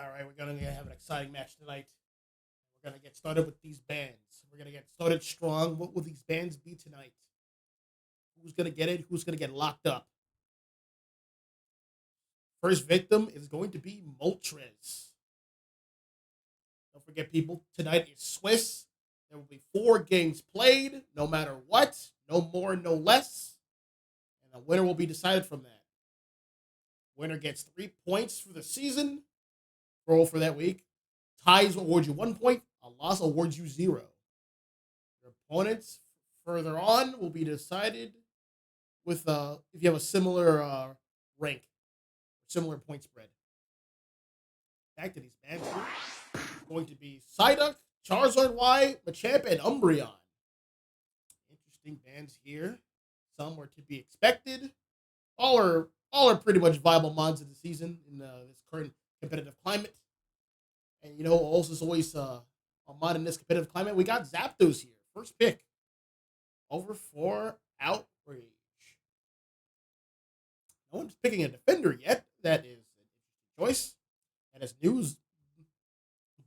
All right, we're gonna have an exciting match tonight. We're gonna get started with these bands. We're gonna get started strong. What will these bands be tonight? Who's gonna get it? Who's gonna get locked up? First victim is going to be Moltres. Don't forget, people. Tonight is Swiss. There will be 4 games played, no matter what. No more, no less. And the winner will be decided from that. Winner gets 3 points for the season. Roll for that week. Ties award you 1 point. A loss awards you 0. Your opponents further on will be decided with if you have a similar rank, similar point spread. Back to these bands here. It's going to be Psyduck, Charizard Y, Machamp, and Umbreon. Interesting bands here. Some were to be expected. All are pretty much viable mons of the season in this current competitive climate. And also is always a mod in this competitive climate. We got Zapdos here. First pick. Over for Outrage. No one's picking a defender yet. That is a choice. And as news,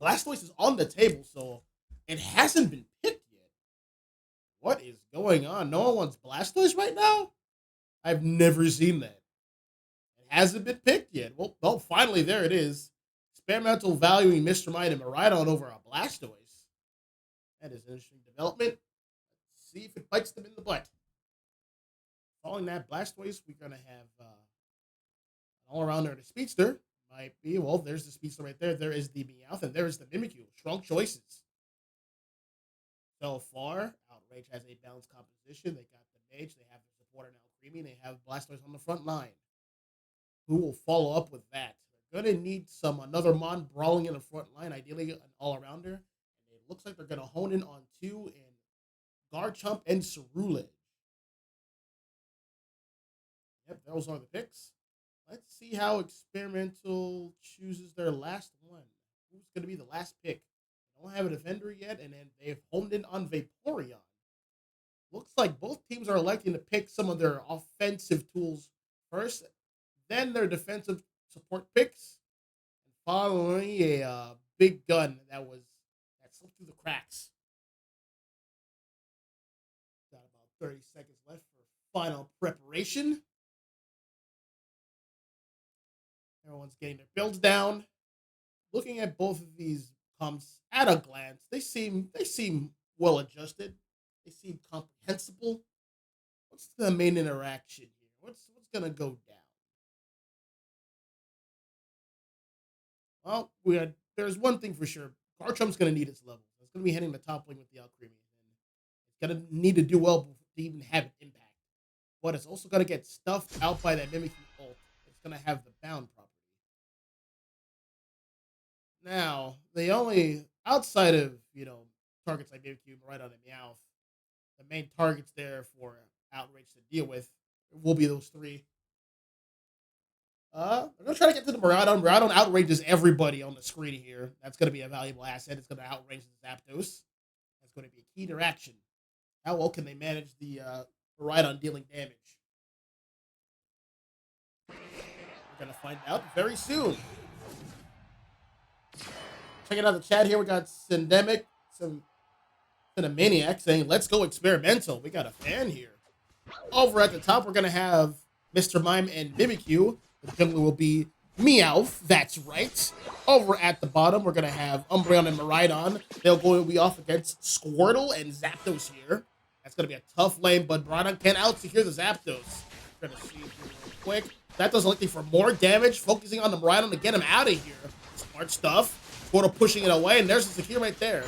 Blastoise is on the table, so it hasn't been picked yet. What is going on? No one wants Blastoise right now? I've never seen that. It hasn't been picked yet. Well, finally, there it is. Experimental valuing Mr. Mime and Miraidon over a Blastoise. That is an interesting development. Let's see if it bites them in the butt. Following that Blastoise, we're going to have an all-arounder, the Speedster. Might be, well, there's the Speedster right there. There is the Meowth, and there is the Mimikyu. Strong choices. So far, Outrage has a balanced composition. They got the Mage, they have the supporter now Creamy, and they have Blastoise on the front line. Who will follow up with that? They're going to need another Mon brawling in the front line, ideally an all-arounder. And it looks like they're going to hone in on 2 in Garchomp and Cerulege. Yep, those are the picks. Let's see how Experimental chooses their last one. Who's going to be the last pick? They don't have a defender yet, and then they've honed in on Vaporeon. Looks like both teams are electing to pick some of their offensive tools first, then their defensive support picks, and following a big gun that slipped through the cracks. Got about 30 seconds left for final preparation. Everyone's getting their builds down. Looking at both of these comps at a glance, they seem well adjusted. They seem comprehensible. What's the main interaction here? What's gonna go down? Well, there's one thing for sure. Garchomp's gonna need its levels. It's gonna be hitting the top lane with the Alcremie. It's gonna need to do well to even have an impact. But it's also gonna get stuffed out by that Mimikyu ult. It's gonna have the bound property. Now, the only outside of targets like Mimikyu, Miraidon, and Meowth, the main targets there for Outrage to deal with will be those 3. I'm gonna try to get to the Miraidon. Miraidon outrages everybody on the screen here. That's gonna be a valuable asset. It's gonna outrage the Zapdos. That's gonna be a key interaction. How well can they manage the Miraidon dealing damage? We're gonna find out very soon. Checking out the chat here, we got Syndemic, some Cinemaniac saying, let's go Experimental. We got a fan here. Over at the top, we're going to have Mr. Mime and Mimikyu. The jungler will be Meowth. That's right. Over at the bottom, we're going to have Umbreon and Miraidon. They'll go be off against Squirtle and Zapdos here. That's going to be a tough lane, but Miraidon can out-secure the Zapdos. We're going to see real quick. Zapdos looking for more damage, focusing on the Miraidon to get him out of here. Smart stuff. Squirtle pushing it away, and there's the secure right there.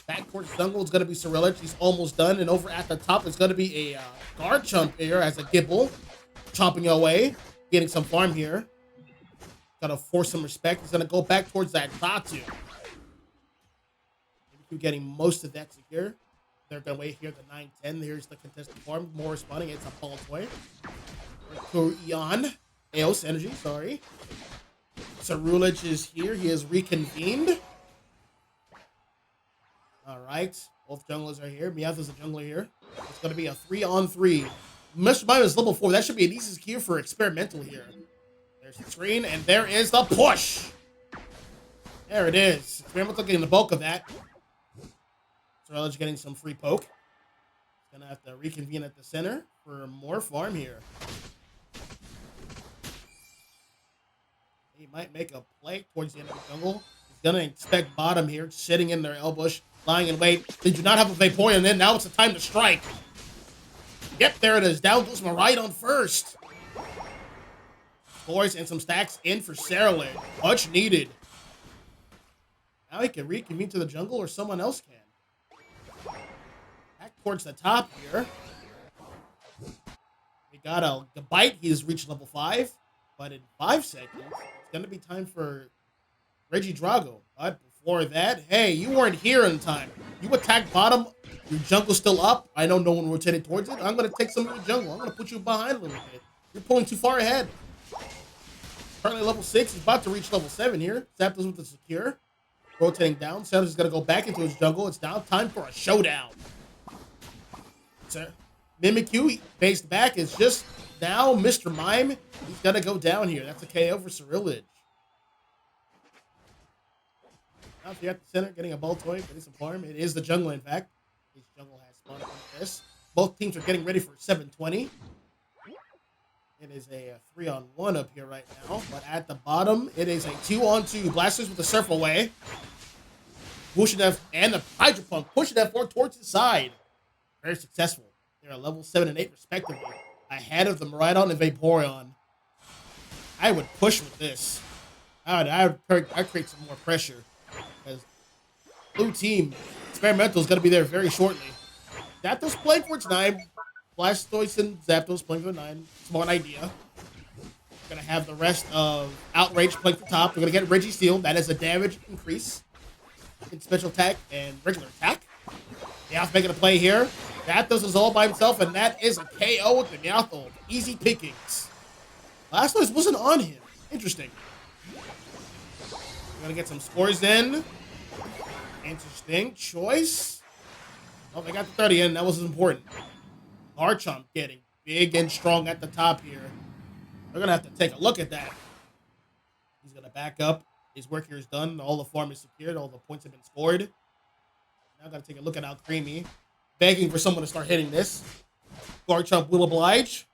Back towards jungle is going to be Cerulege. He's almost done. And over at the top is going to be a Garchomp here as a Gibble. Chomping away. Getting some farm here. Got to force some respect. He's going to go back towards that Xatu. Maybe getting most of that secure. They're going to wait here at the 9-10. Here's the contested farm. More responding. It's a ball toy. To Eon. Eos Energy, sorry. Cerulege is here. He is reconvened. All right. Both junglers are here. Meowth is a jungler here. It's going to be a 3-on-3. Mr. Mime is level 4. That should be an easy secure for Experimental here. They're There's the screen, and there is the push. There it is. Experimental getting the bulk of that. Outrage getting some free poke. He's gonna have to reconvene at the center for more farm here. He might make a play towards the end of the jungle. He's gonna expect bottom here, sitting in their ambush, lying in wait. They do not have a Vaporeon in. Now it's the time to strike. Yep, there it is. Down goes Miraidon first. Scores and some stacks in for Cerulean. Much needed. Now he can reconvene to the jungle, or someone else can. Back towards the top here. We got a bite. He's reached level 5. But in 5 seconds, it's going to be time for Regidrago. But before that, hey, you weren't here in time. You attacked bottom. Your jungle's still up. I know no one rotated towards it. I'm going to take some of your jungle. I'm going to put you behind a little bit. You're pulling too far ahead. Currently level 6. He's about to reach level 7 here. Zapdos with the secure. Rotating down. Zapdos is going to go back into his jungle. It's now time for a showdown. Mimikyu based back is just now Mr. Mime. He's got to go down here. That's a KO for Cerulean. Now here at the center, getting a Baltoy, getting some farm. It is the jungle, in fact. His jungle has spawned on this. Both teams are getting ready for 720. It is a 3-on-1 up here right now. But at the bottom, it is a 2-on-2. Blasters with the surf away. Bushidev and the Hydro Pump pushing that forward towards the side. Very successful. They're at level 7 and 8 respectively. Ahead of the Miraidon and Vaporeon. I would push with this. I'd create some more pressure. Because blue team, Experimental is going to be there very shortly. Zapdos playing for its 9. Blastoise and Zapdos playing for 9. Smart idea. We're going to have the rest of Outrage playing for top. We're going to get Registeel. That is a damage increase in special attack and regular attack. Meowth making a play here. Zapdos is all by himself, and that is a KO with the Meowth ult. Easy pickings. Blastoise wasn't on him. Interesting. We're going to get some scores in. Interesting choice. Oh, they got the 30 in. That was important. Garchomp getting big and strong at the top here. We're going to have to take a look at that. He's going to back up. His work here is done. All the farm is secured. All the points have been scored. Now I've got to take a look at Alcremie. Begging for someone to start hitting this. Garchomp will oblige.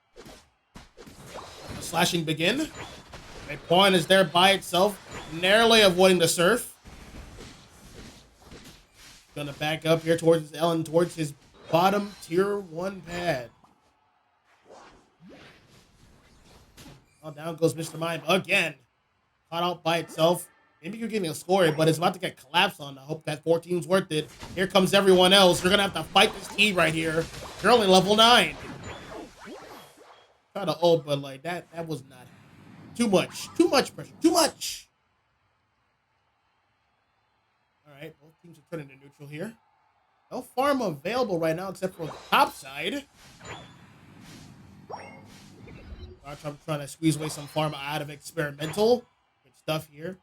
The slashing begin. Vaporeon is there by itself. Narrowly avoiding the surf. Gonna back up here towards Ellen, towards his bottom tier 1 pad. Oh, down goes Mr. Mime again. Caught out by itself. Maybe you're getting a score, but it's about to get collapsed on. I hope that 14's worth it. Here comes everyone else. You're gonna have to fight this team right here. You're only level 9. Kind of old, but like that was not too much. Too much pressure. Too much. All right, both teams are turning to neutral here. No farm available right now except for the top side. I'm trying to squeeze away some farm out of Experimental. Good stuff here.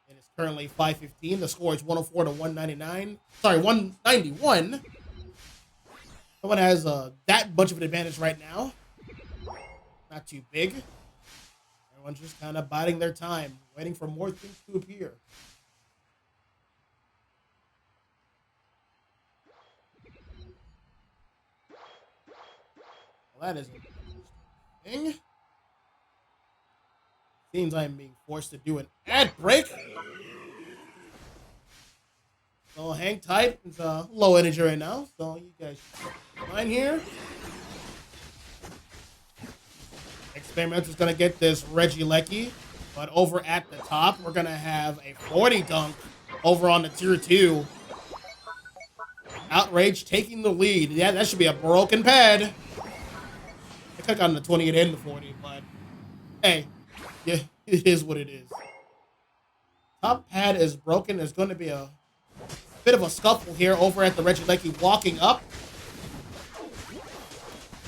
It is currently 5:15. The score is 104 to 199. Sorry, 191. No one has that much of an advantage right now. Not too big. Everyone's just kind of biding their time, waiting for more things to appear. Well, that is a thing. Seems I'm being forced to do an ad break. So hang tight. It's low energy right now. So you guys fine here. Experimental's gonna get this Regielecky. But over at the top, we're gonna have a 40 dunk over on the tier 2. Outrage taking the lead. Yeah, that should be a broken pad. I could have gotten the 28 and the 40, but hey. Yeah, it is what it is. Top pad is broken. There's going to be a bit of a scuffle here over at the Regielecky walking up.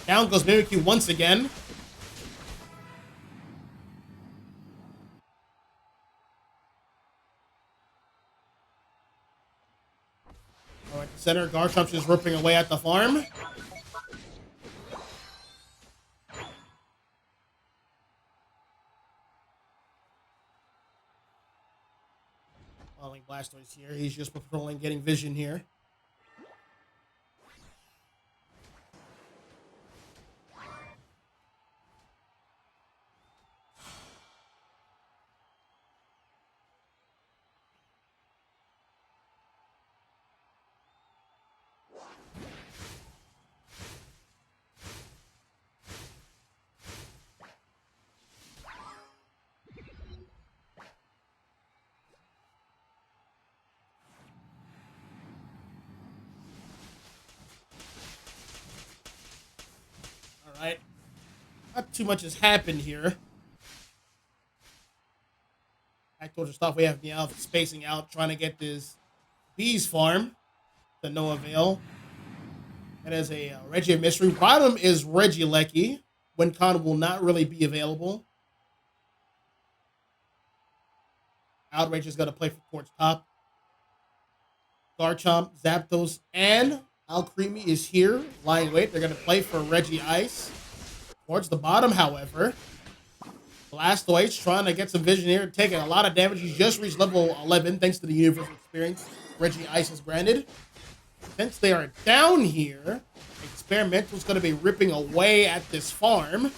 Down goes Mimikyu once again. All right, the center. Garchomp's just ripping away at the farm. following Blastoise here. He's just patrolling, getting vision here. All right. Not too much has happened here. I told you stuff we have me out spacing out, trying to get this bees farm to no avail. That is a Reggie of Mystery. Bottom is Regieleki. Wincon will not really be available. Outrage is going to play for towards top. Garchomp, Zapdos, and Alcremie is here. Lying wait. They're going to play for Reggie Ice. Towards the bottom, however, Blastoise trying to get some vision here, taking a lot of damage. He's just reached level 11 thanks to the universal experience Reggie Ice is granted. Since they are down here, Experimental's going to be ripping away at this farm.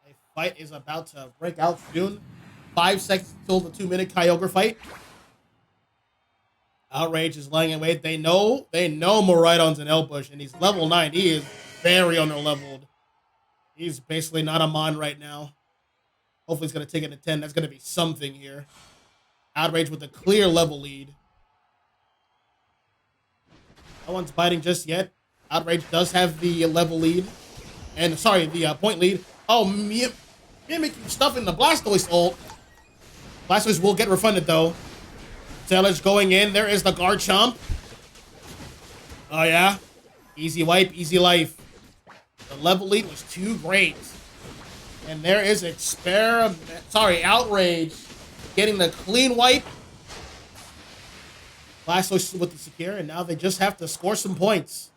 A fight is about to break out soon. 5 seconds until the 2-minute Kyogre fight. Outrage is laying in wait. They know Miraidon's an Elbush, and he's level 9. He is very underleveled. He's basically not a Mon right now. Hopefully he's going to take it to 10. That's going to be something here. Outrage with a clear level lead. No one's biting just yet. Outrage does have the level lead. And, sorry, the point lead. Oh, mimicking stuff in the Blastoise ult. Blastoise will get refunded, though. Sellage going in. There is the Garchomp. Oh, yeah. Easy wipe, easy life. The level lead was too great. And there is Outrage getting the clean wipe. Blastoise with the secure, and now they just have to score some points.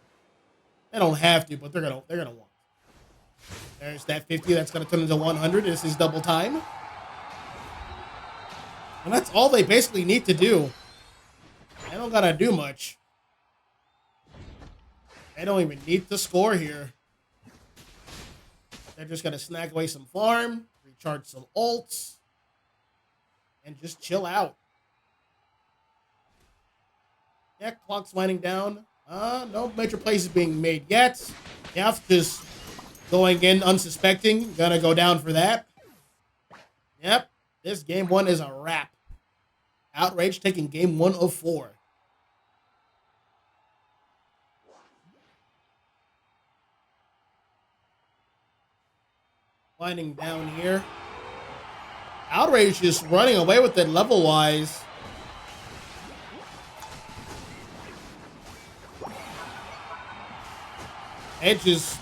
They don't have to, but they're gonna want. There's that 50. That's gonna turn into 100. This is double time. And that's all they basically need to do. They don't gotta do much. They don't even need to score here. They're just gonna snag away some farm, recharge some ults, and just chill out. Yeah, clock's winding down. No major plays is being made yet. Yaf just going in unsuspecting. Gonna go down for that. Yep. This game 1 is a wrap. Outrage taking game 1 of 4. Winding down here. Outrage just running away with it level-wise. Edge just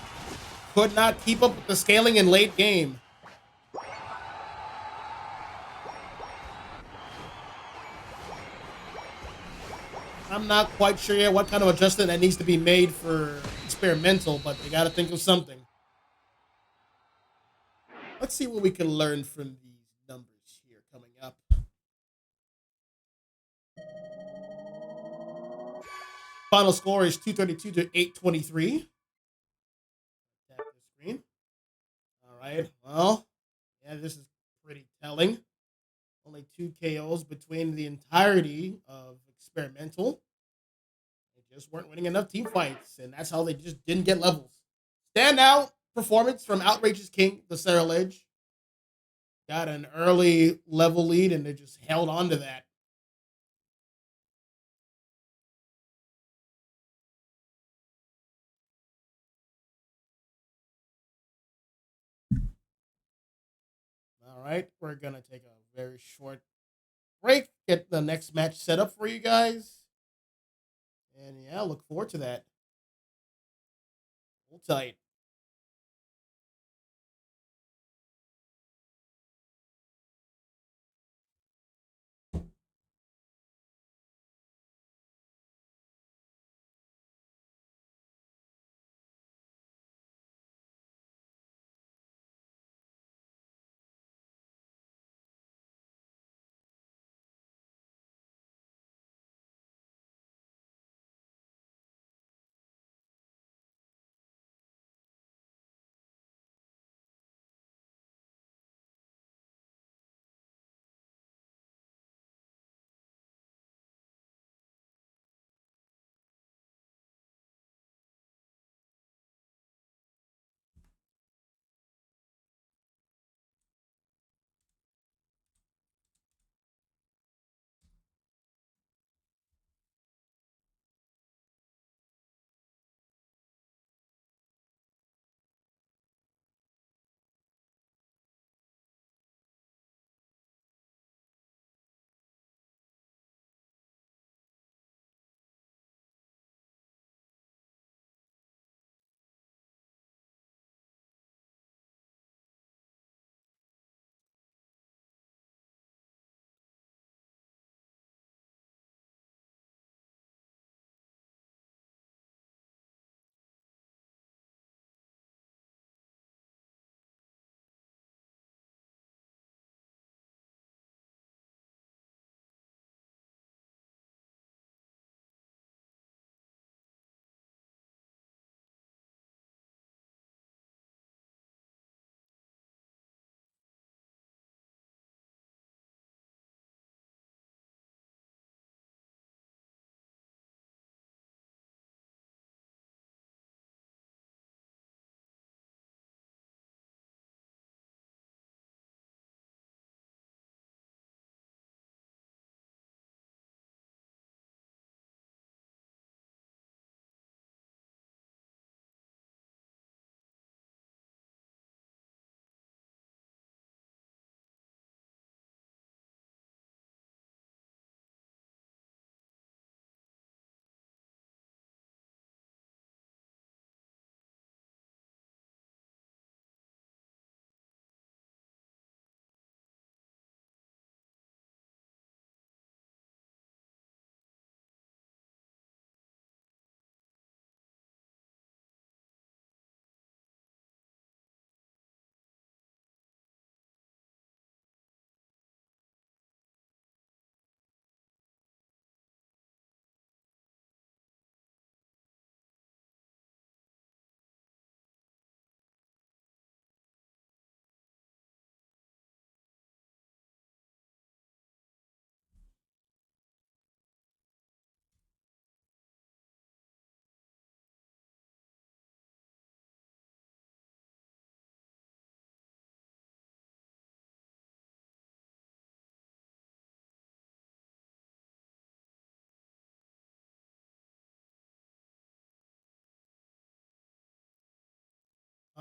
could not keep up with the scaling in late game. I'm not quite sure yet what kind of adjustment that needs to be made for Experimental, but they got to think of something. Let's see what we can learn from these numbers here coming up. Final score is 232 to 823. Tap the screen. All right. Well, yeah, this is pretty telling. Only 2 KOs between the entirety of Experimental. They just weren't winning enough team fights, and that's how they just didn't get levels. Standout performance from Outrage's King, the Cerulege. Got an early level lead, and they just held on to that. All right, we're going to take a very short break, get the next match set up for you guys. And yeah, look forward to that. Hold tight.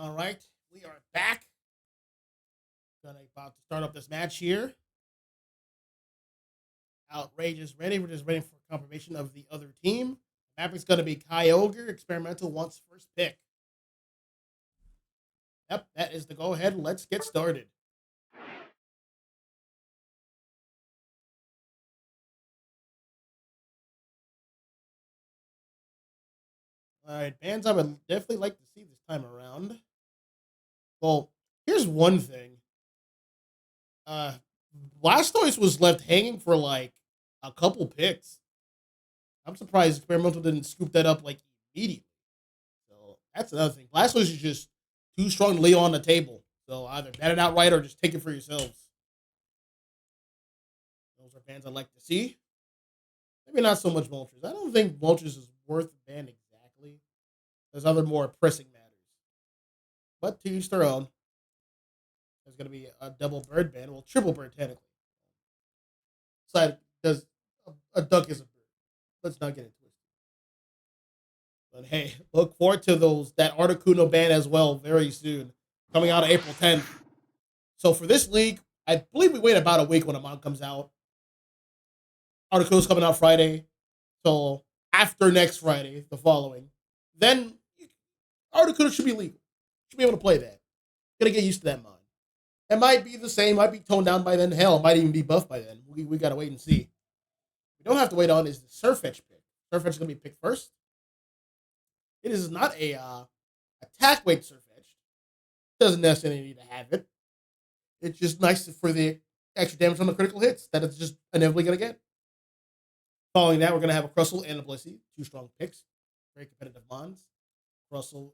All right, we are back. Gonna about to start up this match here. Outrage is ready. We're just waiting for confirmation of the other team. Map is gonna be Kyogre. Experimental wants first pick. Yep, that is the go ahead. Let's get started. All right, bands I would definitely like to see this time around. Well, here's one thing. Uh, Blastoise was left hanging for like a couple picks. I'm surprised Experimental didn't scoop that up like immediately. So that's another thing. Blastoise is just too strong to lay on the table. So either bat it outright or just take it for yourselves. Those are bans I'd like to see. Maybe not so much Vultures. I don't think Vultures is worth a ban exactly. There's other more pressing matters. But to each their own. There's going to be a double bird ban. Well, triple bird technically. Side does a duck is a bird. Let's not get into it. But hey, look forward to that Articuno ban as well very soon, coming out April 10th. So for this league, I believe we wait about a week when a mod comes out. Articuno's coming out Friday, so after next Friday, the following, then Articuno should be legal. Should be able to play that. Gonna get used to that mod. It might be the same, might be toned down by then. Hell, it might even be buffed by then. We gotta wait and see. We don't have to wait on is the Surfetch pick. Surfetch is gonna be picked first. It is not a attack weight Surfetch. Doesn't necessarily need to have it. It's just nice for the extra damage on the critical hits that it's just inevitably gonna get. Following that, we're gonna have a Crustle and a Blissey. Two strong picks. Very competitive mons. Crustle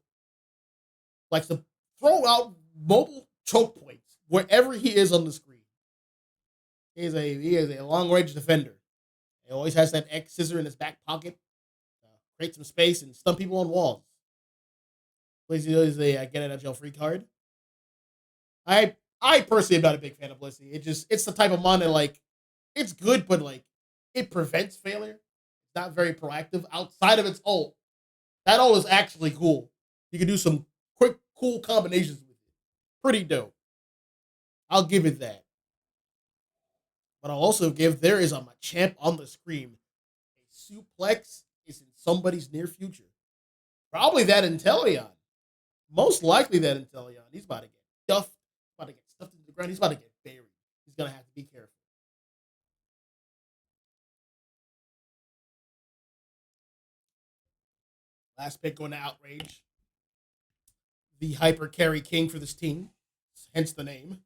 likes to throw out mobile choke points wherever he is on the screen. He is a long range defender. He always has that X scissor in his back pocket. Create some space and stun people on walls. Blissey is a get out of jail free card. I personally am not a big fan of Blissey. It's the type of mon that like it's good, but like it prevents failure. It's not very proactive outside of its ult. That ult is actually cool. You can do some quick, cool combinations with it. Pretty dope. I'll give it that. But I'll also give there is a Machamp on the screen. A suplex is in somebody's near future. Probably that Inteleon. Most likely that Inteleon. He's about to get stuffed. About to get stuffed into the ground. He's about to get buried. He's going to have to be careful. Last pick going to Outrage. The hyper carry king for this team. Hence the name.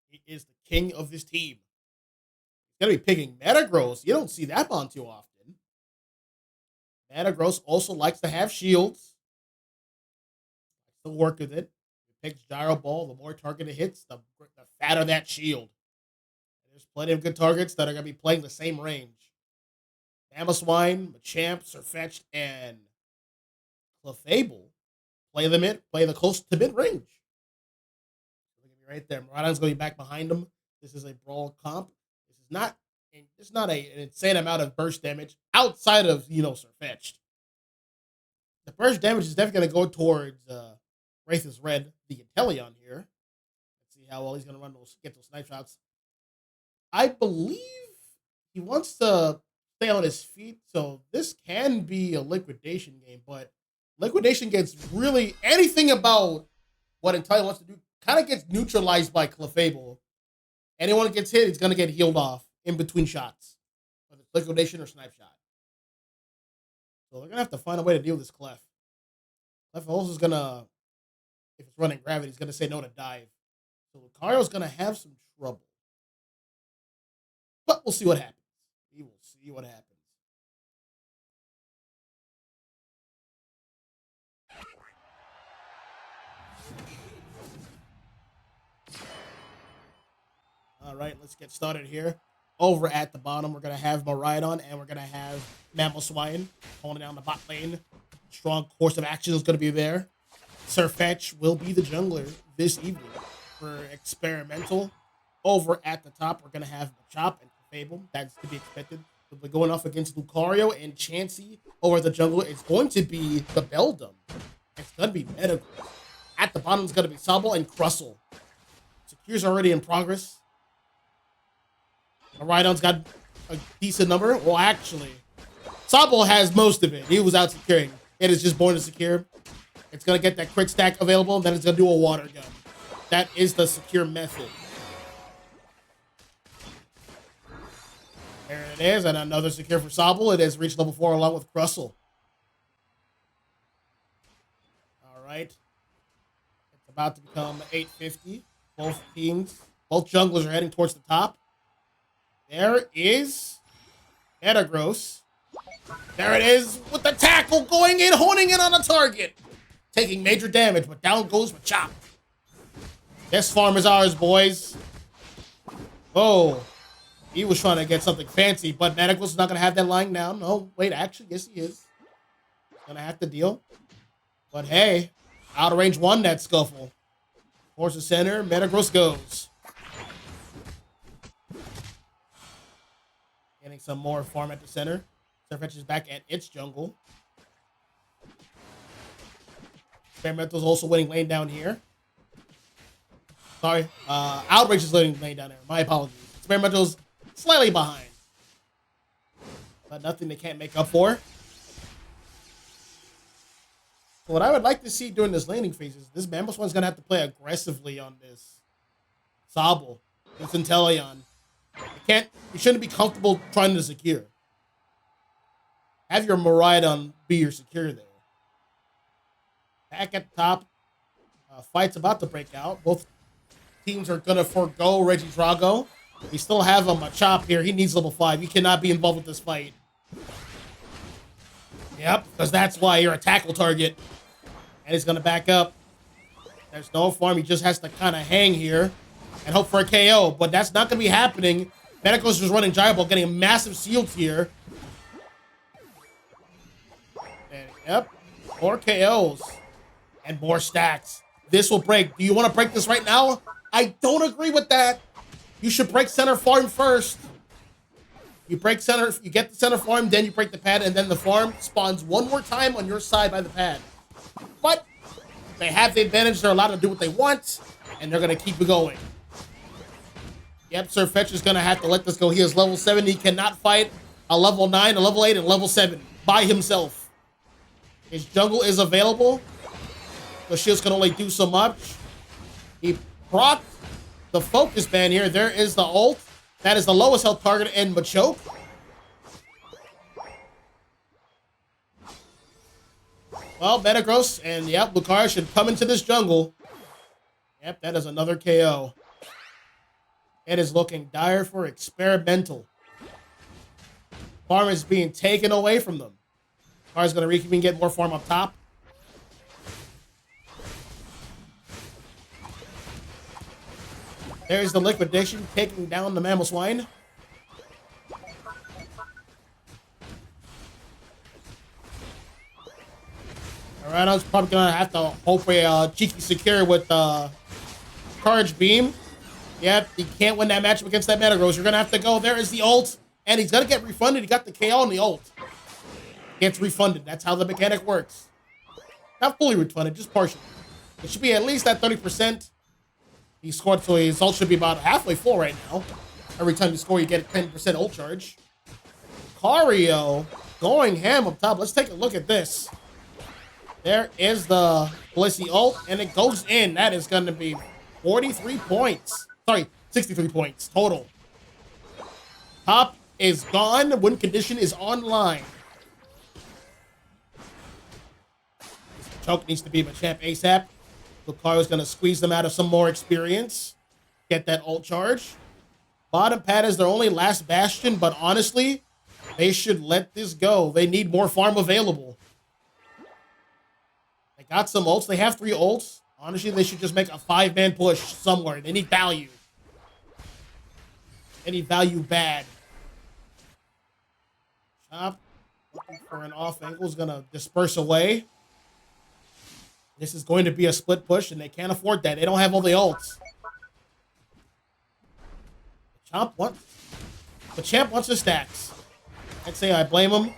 He is the king of this team. He's going to be picking Metagross. You don't see that on too often. Metagross also likes to have shields. Likes to work with it. He picks Gyro Ball. The more targeted hits, the fatter that shield. There's plenty of good targets that are going to be playing the same range. Mamoswine, Machamp, Surfetch'd, and Clefable play the close to mid range. Right there. Miraidon's going to be back behind him. This is a brawl comp. It's not an insane amount of burst damage outside of, Surfetch'd. The burst damage is definitely going to go towards Wraith's Red, the Inteleon here. Let's see how well he's going to get those snipe shots. I believe he wants to stay on his feet, so this can be a liquidation game, but liquidation gets really anything about what Inteleon wants to do kind of gets neutralized by Clefable. Anyone that gets hit, it's going to get healed off in between shots, whether it's liquidation or snipe shot. So they're going to have to find a way to deal with this Clef. Clef also is going to, if it's running gravity, he's going to say no to dive. So Lucario's going to have some trouble. But we'll see what happens. We will see what happens. All right, let's get started here. Over at the bottom, we're going to have Miraidon, and we're going to have Mamoswine holding down the bot lane. Strong course of action is going to be there. Surfetch will be the jungler this evening for Experimental. Over at the top, we're going to have Machop and Fable. That's to be expected. We're going off against Lucario and Chansey over the jungle. It's going to be the Beldum. It's going to be Metagross. At the bottom is going to be Sobble and Crustle. Secure's already in progress. Rhydon's got a decent number. Well, actually, Sobble has most of it. He was out securing. It is just born to secure. It's going to get that quick stack available, and then it's going to do a water gun. That is the secure method. There it is, and another secure for Sobble. It has reached level 4 along with Crustle. All right. It's about to become 850. Both teams, both junglers are heading towards the top. There is Metagross. There it is with the tackle going in, honing in on a target. Taking major damage, but down goes Machop. This farm is ours, boys. Oh, he was trying to get something fancy, but Metagross is not going to have that lying down. No, wait, actually, yes, he is. Going to have to deal. But hey, Outrage won that scuffle. Towards the center, Metagross goes. Getting some more farm at the center. Surfetch is back at its jungle. Experimental's also winning lane down here. Sorry, Outrage is winning lane down there. My apologies. Experimental's slightly behind. But nothing they can't make up for. So what I would like to see during this laning phase is this Mammoth one's going to have to play aggressively on this Sobble, this Inteleon. You shouldn't be comfortable trying to secure. Have your Miraidon be your secure there. Back at the top, fight's about to break out. Both teams are going to forego Regidrago. We still have a Machop here. He needs level 5. You cannot be involved with this fight. Yep, because that's why you're a tackle target. And he's going to back up. There's no farm. He just has to kind of hang here and hope for a KO. But that's not going to be happening. Metagross is running Giant Ball, getting a massive shield here. And, yep, more KOs and more stacks. This will break. Do you want to break this right now? I don't agree with that. You should break center farm first. You break center, you get the center farm, then you break the pad, and then the farm spawns one more time on your side by the pad. But they have the advantage. They're allowed to do what they want, and they're going to keep it going. Yep, Surfetch is going to have to let this go. He is level 7. He cannot fight a level 9, a level 8, and level 7 by himself. His jungle is available. The shields can only do so much. He procced the focus ban here. There is the ult. That is the lowest health target in Machoke. Well, Metagross and, yep, Lucario should come into this jungle. Yep, that is another KO. It is looking dire for Experimental. Farm is being taken away from them. Lucario's going to reconvene, get more farm up top. There's the liquidation, taking down the Mammal Swine. Alright, I was probably going to have to hope for a cheeky secure with Charge Beam. Yep, he can't win that matchup against that Metagross. You're going to have to go. There is the ult, and he's going to get refunded. He got the KO on the ult. Gets refunded. That's how the mechanic works. Not fully refunded, just partially. It should be at least at 30%. He scored, so his ult should be about halfway full right now. Every time you score, you get a 10% ult charge. Lucario going ham up top. Let's take a look at this. There is the Blissey ult, and it goes in. That is going to be 43 points. Sorry, 63 points total. Top is gone. Win condition is online. Choke needs to be Machamp ASAP. Lucario's going to squeeze them out of some more experience. Get that ult charge. Bottom pad is their only last bastion, but honestly, they should let this go. They need more farm available. They got some ults. They have 3 ults. Honestly, they should just make a 5-man push somewhere. They need value. They need value bad. Chop, looking for an off angle, is going to disperse away. This is going to be a split push, and they can't afford that. They don't have all the ults. The champ wants his stacks. I'd say I blame him.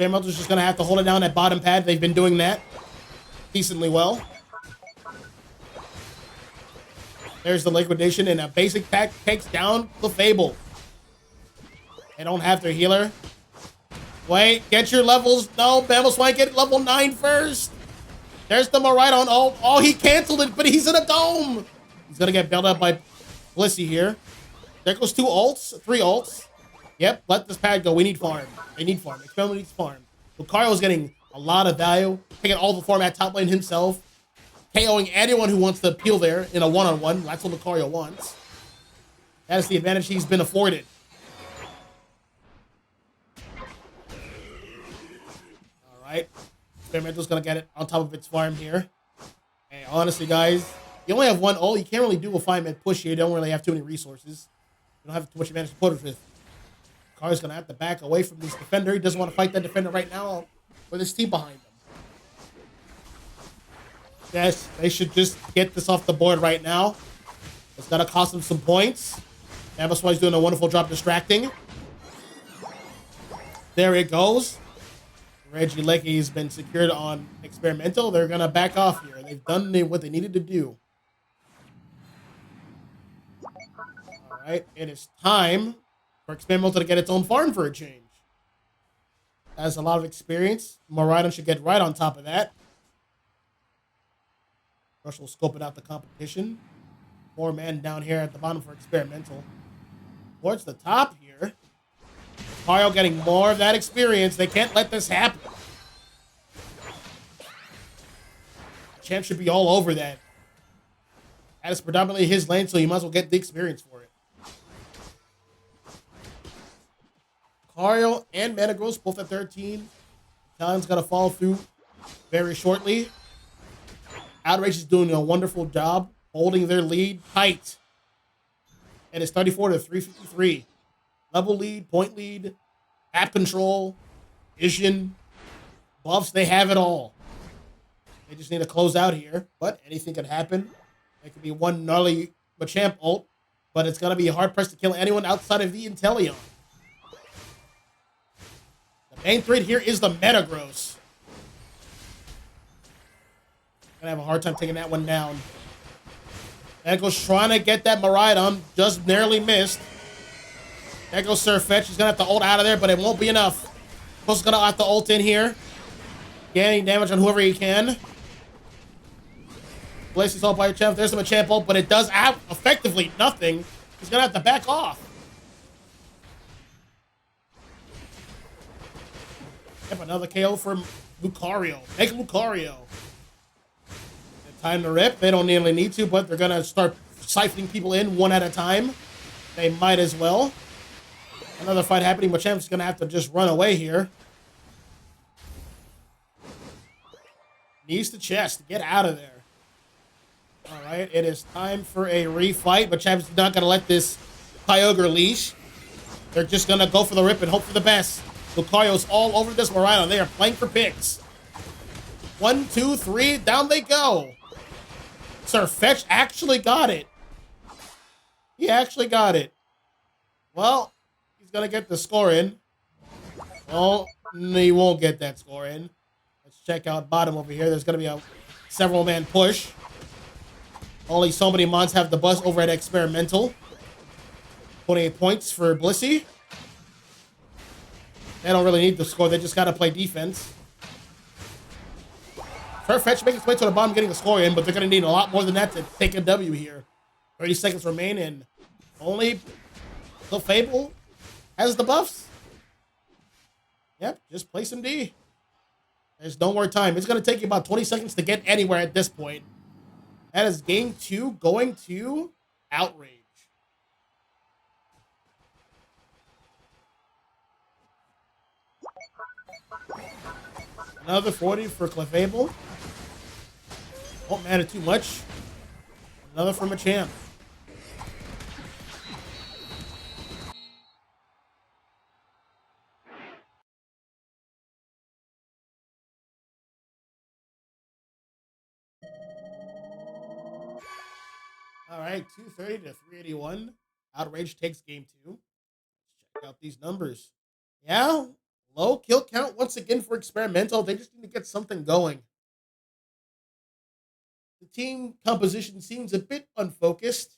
Experimental's just going to have to hold it down at bottom pad. They've been doing that decently well. There's the liquidation, and a basic pack takes down Clefable. They don't have their healer. Wait, get your levels. No, Mamoswine, get level 9 first. There's the Miraidon. Oh, he canceled it, but he's in a dome. He's going to get bailed out by Blissey here. There goes 2 ults, 3 ults. Yep, let this pad go. We need farm. They need farm. Experimental needs farm. Lucario's getting a lot of value. Taking all the farm at top lane himself. KOing anyone who wants to peel there in a one-on-one. That's what Lucario wants. That is the advantage he's been afforded. All right. Experimental's going to get it on top of its farm here. Hey, honestly, guys, you only have 1 ult. You can't really do a 5-man push here. You don't really have too many resources. You don't have too much advantage to put it with. Lucario's going to have to back away from this defender. He doesn't want to fight that defender right now with his team behind him. Yes, they should just get this off the board right now. It's going to cost them some points. Mamoswine's doing a wonderful job distracting. There it goes. Regieleki's been secured on Experimental. They're going to back off here. They've done what they needed to do. All right, it is time for Experimental to get its own farm for a change. Has a lot of experience. Miraidon should get right on top of that. Rush will scope it out the competition. 4-man down here at the bottom for Experimental. Towards the top here. Mario getting more of that experience. They can't let this happen. Champ should be all over that. That is predominantly his lane, so you might as well get the experience for it. Lucario and Metagross both at 13. Italian's got to follow through very shortly. Outrage is doing a wonderful job holding their lead tight. And it's 34 to 353. Level lead, point lead, map control, vision, buffs. They have it all. They just need to close out here. But anything could happen. It could be one gnarly Machamp ult. But it's going to be hard pressed to kill anyone outside of the Inteleon. The main threat here is the Metagross. Gonna have a hard time taking that one down. Echo's trying to get that Miraidon, just narrowly missed. There goes Surfetch. He's gonna have to ult out of there, but it won't be enough. Post gonna have to ult in here. Gaining damage on whoever he can. Blissey's ult by your champ. There's the Machamp ult, but it does effectively nothing. He's gonna have to back off. Yep, another KO from Lucario. Make Lucario. Time to rip. They don't nearly need to, but they're going to start siphoning people in one at a time. They might as well. Another fight happening. Machamp's going to have to just run away here. Knees to chest. Get out of there. All right. It is time for a refight. Machamp's not going to let this Kyogre leash. They're just going to go for the rip and hope for the best. Lucario's all over this Miraidon. They are playing for picks. 1, 2, 3. Down they go. Surfetch actually got it. He actually got it. Well, he's going to get the score in. Well, he won't get that score in. Let's check out bottom over here. There's going to be a several-man push. Only so many mons have the bus over at Experimental. 28 points for Blissey. They don't really need the score. They just got to play defense. Fetch making its way to the bottom, getting a score in, but they're going to need a lot more than that to take a W here. 30 seconds remain, and only Clefable has the buffs. Yep, just play some D. There's no more time. It's going to take you about 20 seconds to get anywhere at this point. That is game 2 going to Outrage. Another 40 for Clefable. Won't matter too much. Another from Machamp. All right, 230 to 381. Outrage takes game 2. Let's check out these numbers. Yeah, Low kill count once again for experimental. They just need to get something going. The team composition seems a bit unfocused.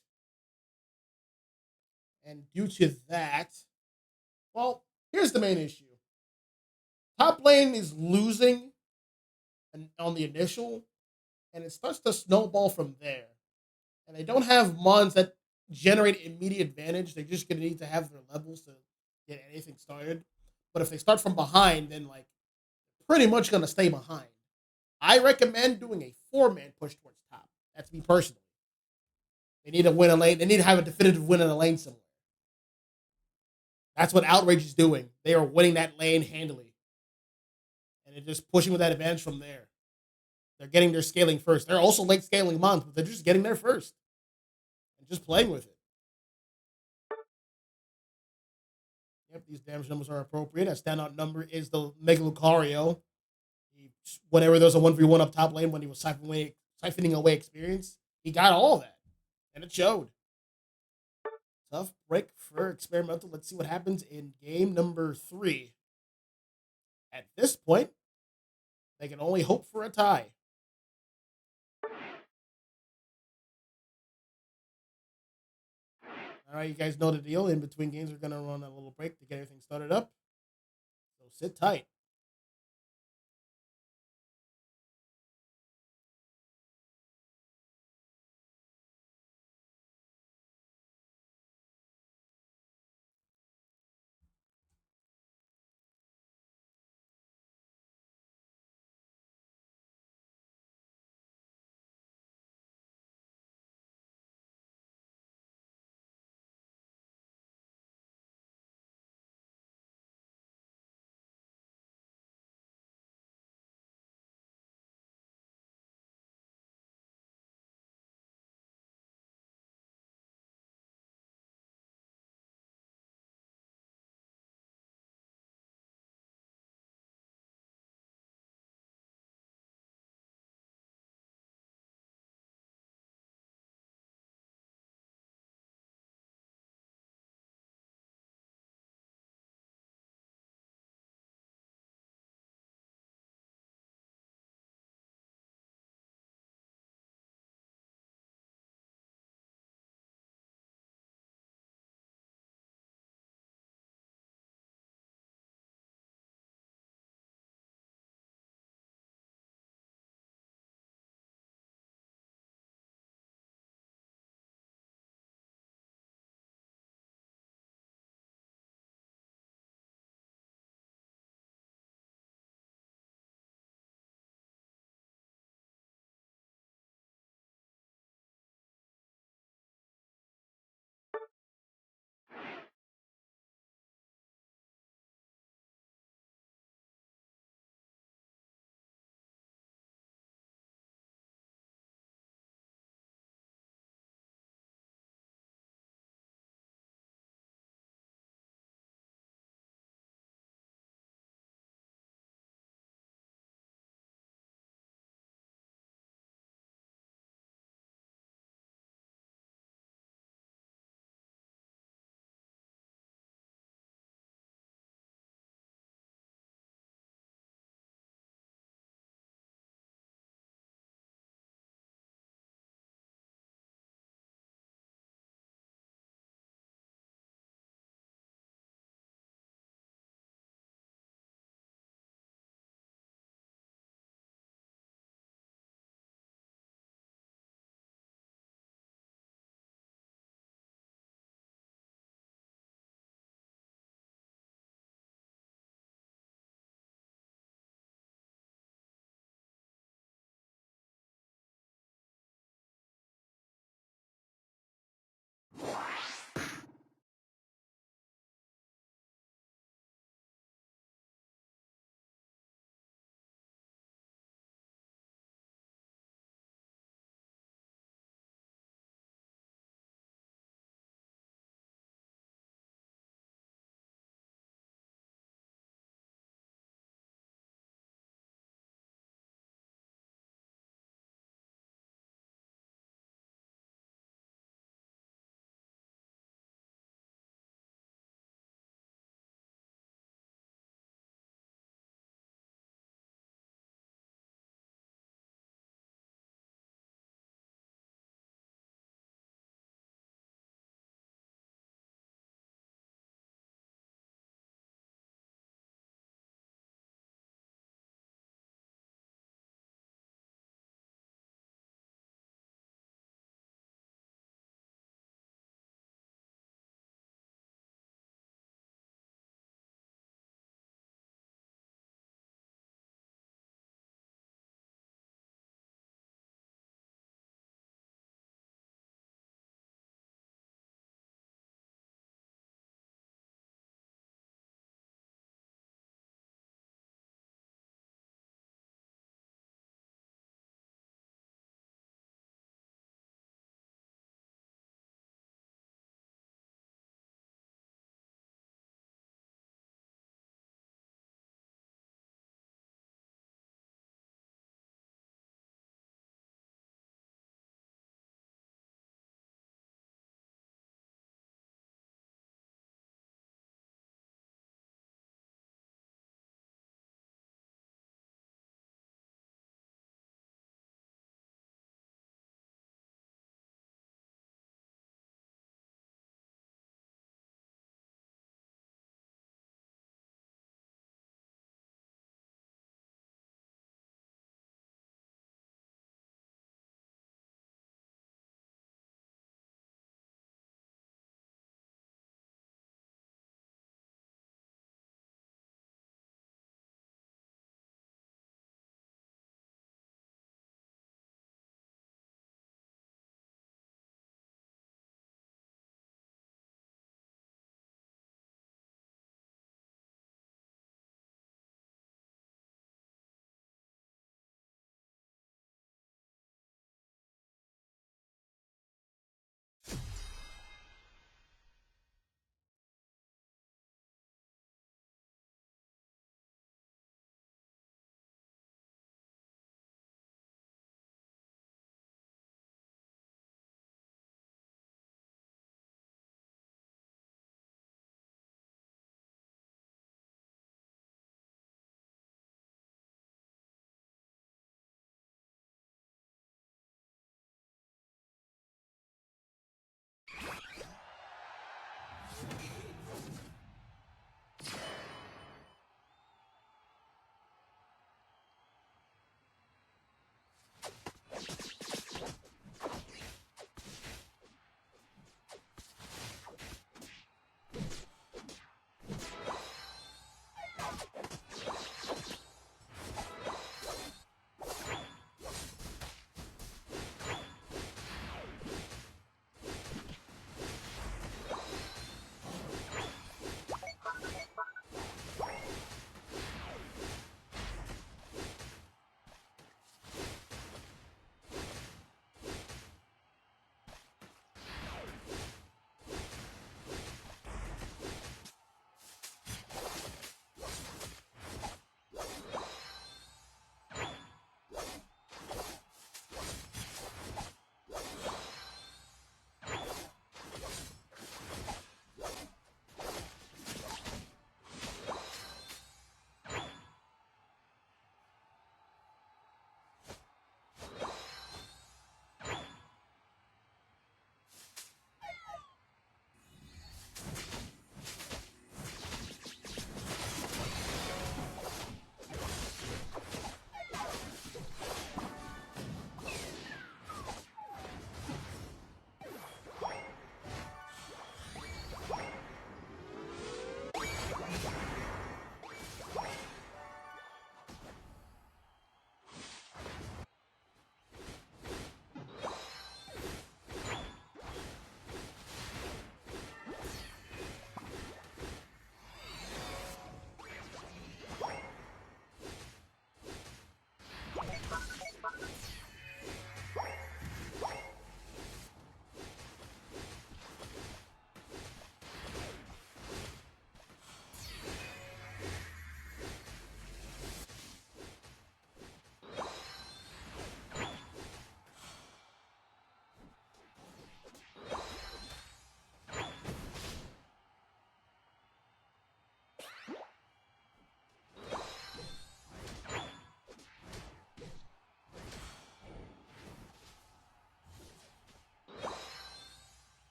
And due to that, well, here's the main issue. Top lane is losing on the initial, and it starts to snowball from there. And they don't have mons that generate immediate advantage. They're just going to need to have their levels to get anything started. But if they start from behind, then like pretty much going to stay behind. I recommend doing a 4-man push towards top. That's me personally. They need to win a lane. They need to have a definitive win in a lane somewhere. That's what Outrage is doing. They are winning that lane handily. And they're just pushing with that advantage from there. They're getting their scaling first. They're also late scaling mons, but they're just getting there first. And just playing with it. Yep, these damage numbers are appropriate. A standout number is the Mega Lucario. Whenever there was a 1v1 up top lane when he was siphoning away experience, he got all of that. And it showed. Tough break for experimental. Let's see what happens in game number 3. At this point, they can only hope for a tie. All right, you guys know the deal. In between games, we're going to run a little break to get everything started up. So sit tight.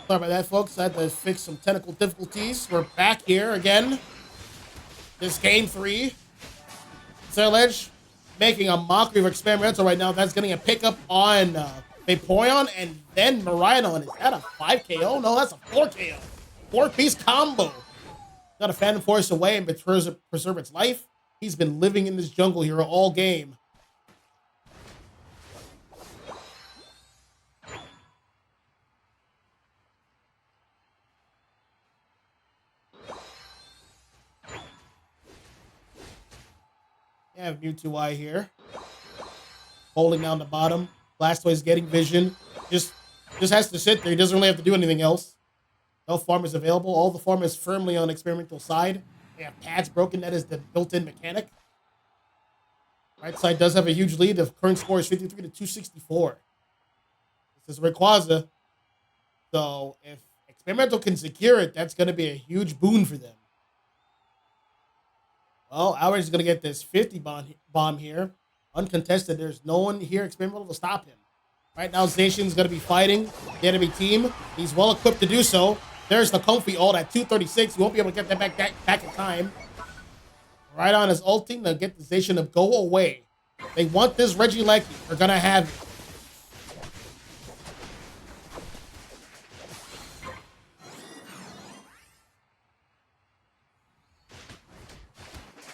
Sorry about that, folks. I had to fix some technical difficulties. We're back here again. This game 3. Outrage making a mockery of Experimental right now. That's getting a pickup on Vaporeon and then Miraidon. Is that a 5 KO? No, that's a 4 KO. 4-piece combo. Got a Phantom Force away and preserve its life. He's been living in this jungle here all game. You have Mewtwo here. Holding down the bottom. Blastoise getting vision. Just has to sit there. He doesn't really have to do anything else. No farm is available. All the farm is firmly on Experimental side. They have pads broken. That is the built-in mechanic. Right side does have a huge lead. The current score is 53 to 264. This is Rayquaza. So if Experimental can secure it, that's going to be a huge boon for them. Well, Outrage is going to get this 50 bomb here. Uncontested. There's no one here Experimental to stop him. Right now, Zacian's going to be fighting the enemy team. He's well equipped to do so. There's the Comfy ult at 236. You won't be able to get that back in time. Right on his ulting to get the Zacian to go away. They want this Regieleki. They're going to have it.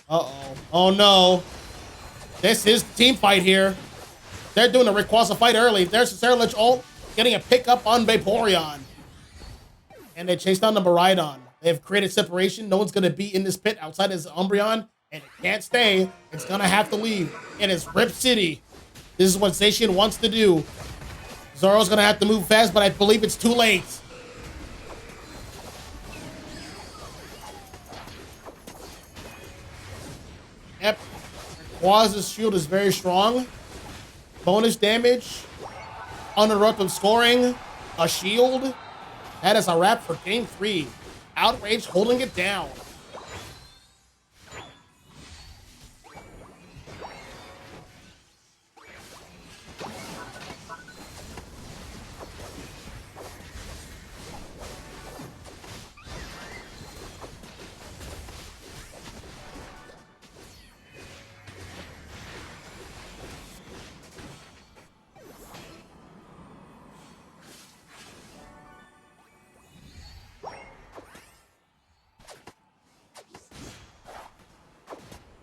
Uh-oh. Oh, no. This is the team fight here. They're doing a Rayquaza fight early. There's the Outrage ult getting a pickup on Vaporeon. And they chase down the Miraidon. They have created separation. No one's going to be in this pit outside of Umbreon. And it can't stay. It's going to have to leave. It is Rip City. This is what Zacian wants to do. Zoro's going to have to move fast, but I believe it's too late. Yep. Rayquaza's shield is very strong. Bonus damage. Uninterrupted scoring. A shield. That is a wrap for game 3. Outrage holding it down.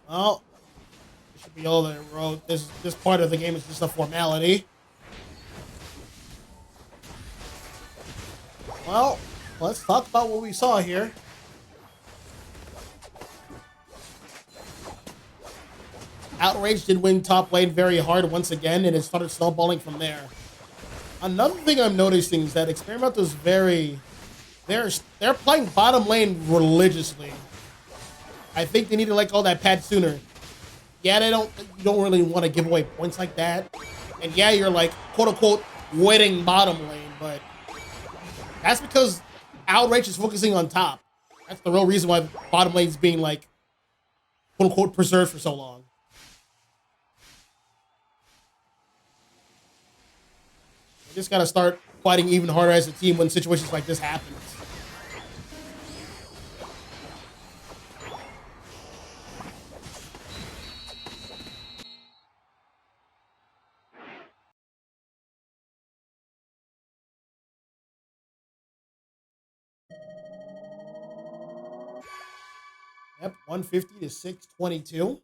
Well, it should be all that it wrote. This part of the game is just a formality. Well, let's talk about what we saw here. Outrage did win top lane very hard once again, and it started snowballing from there. Another thing I'm noticing is that Experimental is they're playing bottom lane religiously. I think they need to let go of that pad sooner. Yeah, you don't really want to give away points like that. And yeah, you're like, quote unquote, winning bottom lane, but that's because Outrage is focusing on top. That's the real reason why bottom lane is being like, quote unquote, preserved for so long. You just gotta start fighting even harder as a team when situations like this happen. Yep, 150 to 622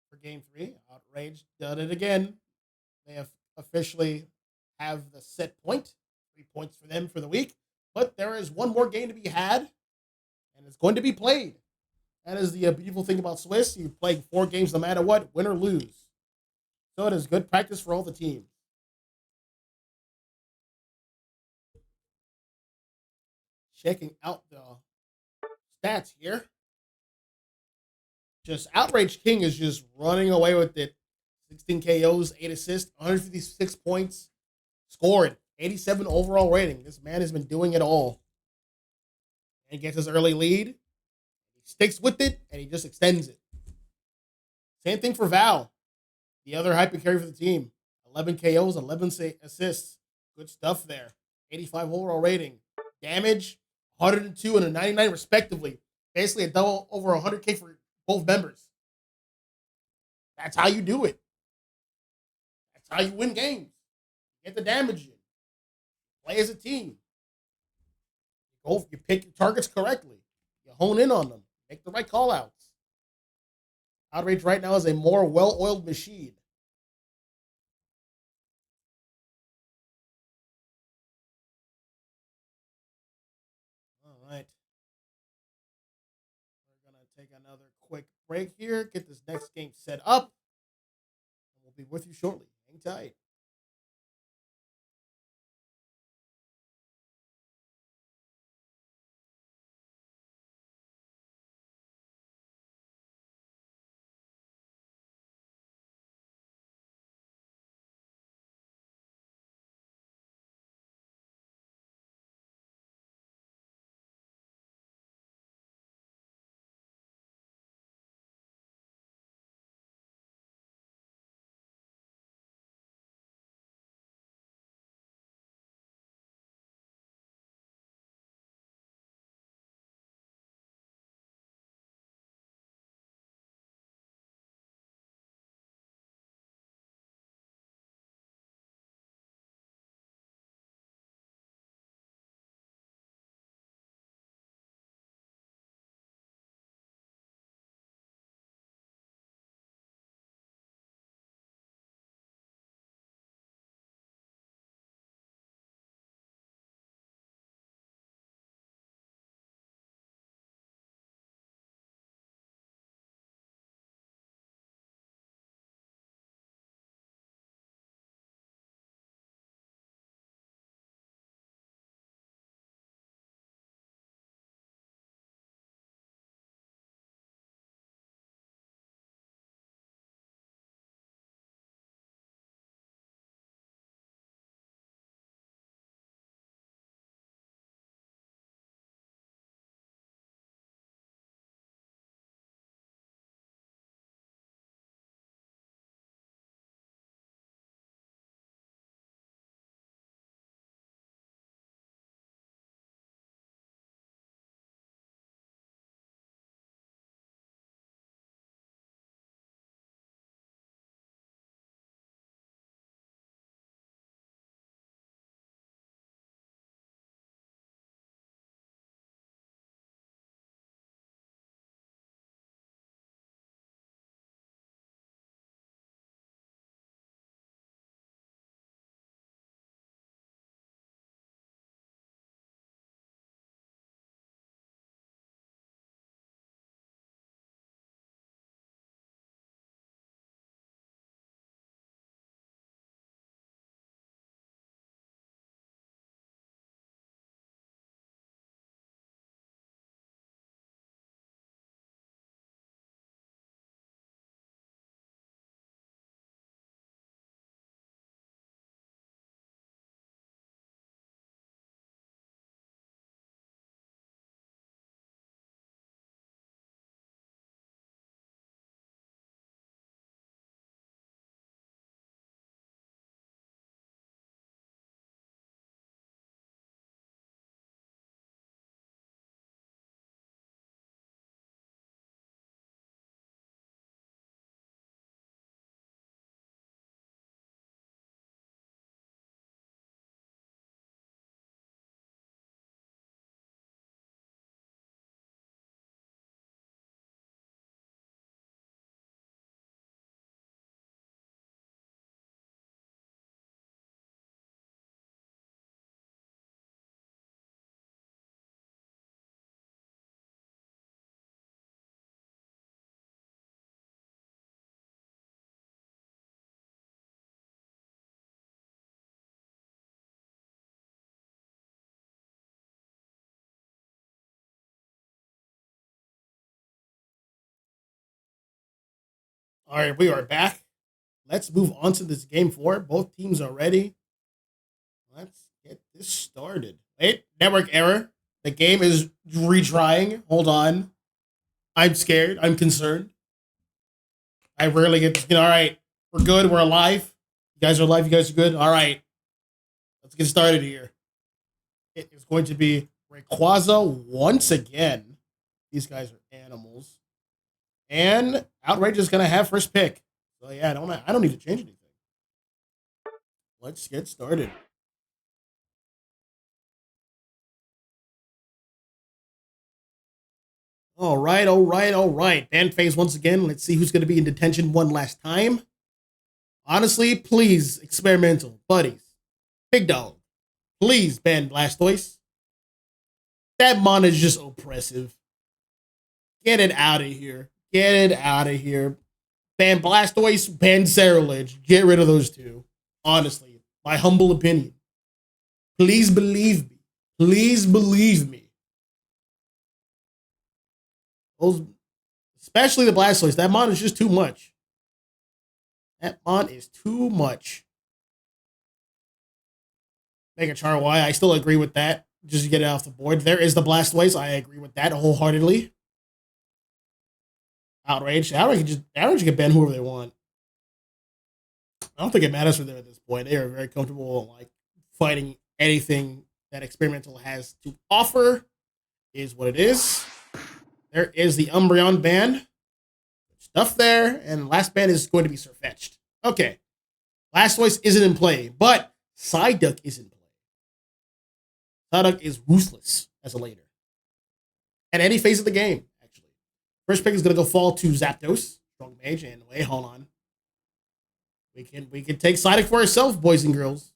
for game 3. Outrage done it again. They have officially have the set point. 3 points for them for the week. But there is one more game to be had, and it's going to be played. That is the beautiful thing about Swiss. You're playing 4 games no matter what, win or lose. So it is good practice for all the teams. Checking out the stats here. Just Outrage King is just running away with it. 16 KOs, 8 assists, 156 points, scored 87 overall rating. This man has been doing it all. And gets his early lead. He sticks with it, and he just extends it. Same thing for Val, the other hyper carry for the team. 11 KOs, 11 assists. Good stuff there. 85 overall rating. Damage, 102 and a 99 respectively. Basically a double over 100K for both members. That's how you do it. That's how you win games. Get the damage in. Play as a team. You pick your targets correctly. You hone in on them. Make the right call outs. Outrage right now is a more well-oiled machine. All right. We're going to take another quick break here. Get this next game set up. And we'll be with you shortly. Hang tight. All right, we are back. Let's move on to this game four. Both teams are ready. Let's get this started. Wait, network error. The game is retrying. Hold on. I'm scared. I'm concerned. I rarely get this. All right, we're good. We're alive. You guys are alive. You guys are good. All right, let's get started here. It's going to be Rayquaza once again. These guys are animals. And Outrage is going to have first pick. So yeah, I don't need to change anything. Let's get started. All right, all right, all right. Ban phase once again. Let's see who's going to be in detention one last time. Honestly, please, experimental buddies, big dog, please ban Blastoise. That mon is just oppressive. Get it out of here. Get it out of here. Ban Blastoise, ban Cerulege. Get rid of those two. Honestly, my humble opinion. Please believe me. Please believe me. Those, especially the Blastoise. That mon is just too much. That mon is too much. Mega Charwai, I still agree with that. Just to get it off the board. There is the Blastoise. I agree with that wholeheartedly. Outrage can ban whoever they want. I don't think it matters for them at this point. They are very comfortable like fighting anything that Experimental has to offer. Is what it is. There is the Umbreon ban. Stuff there, and last ban is going to be Surfetched. Okay. Blastoise isn't in play, but Psyduck is in play. Psyduck is ruthless as a later. At any phase of the game, actually. First pick is going to go fall to Zapdos. Strong Mage, and wait, hold on. We can take Psyduck for ourselves, boys and girls.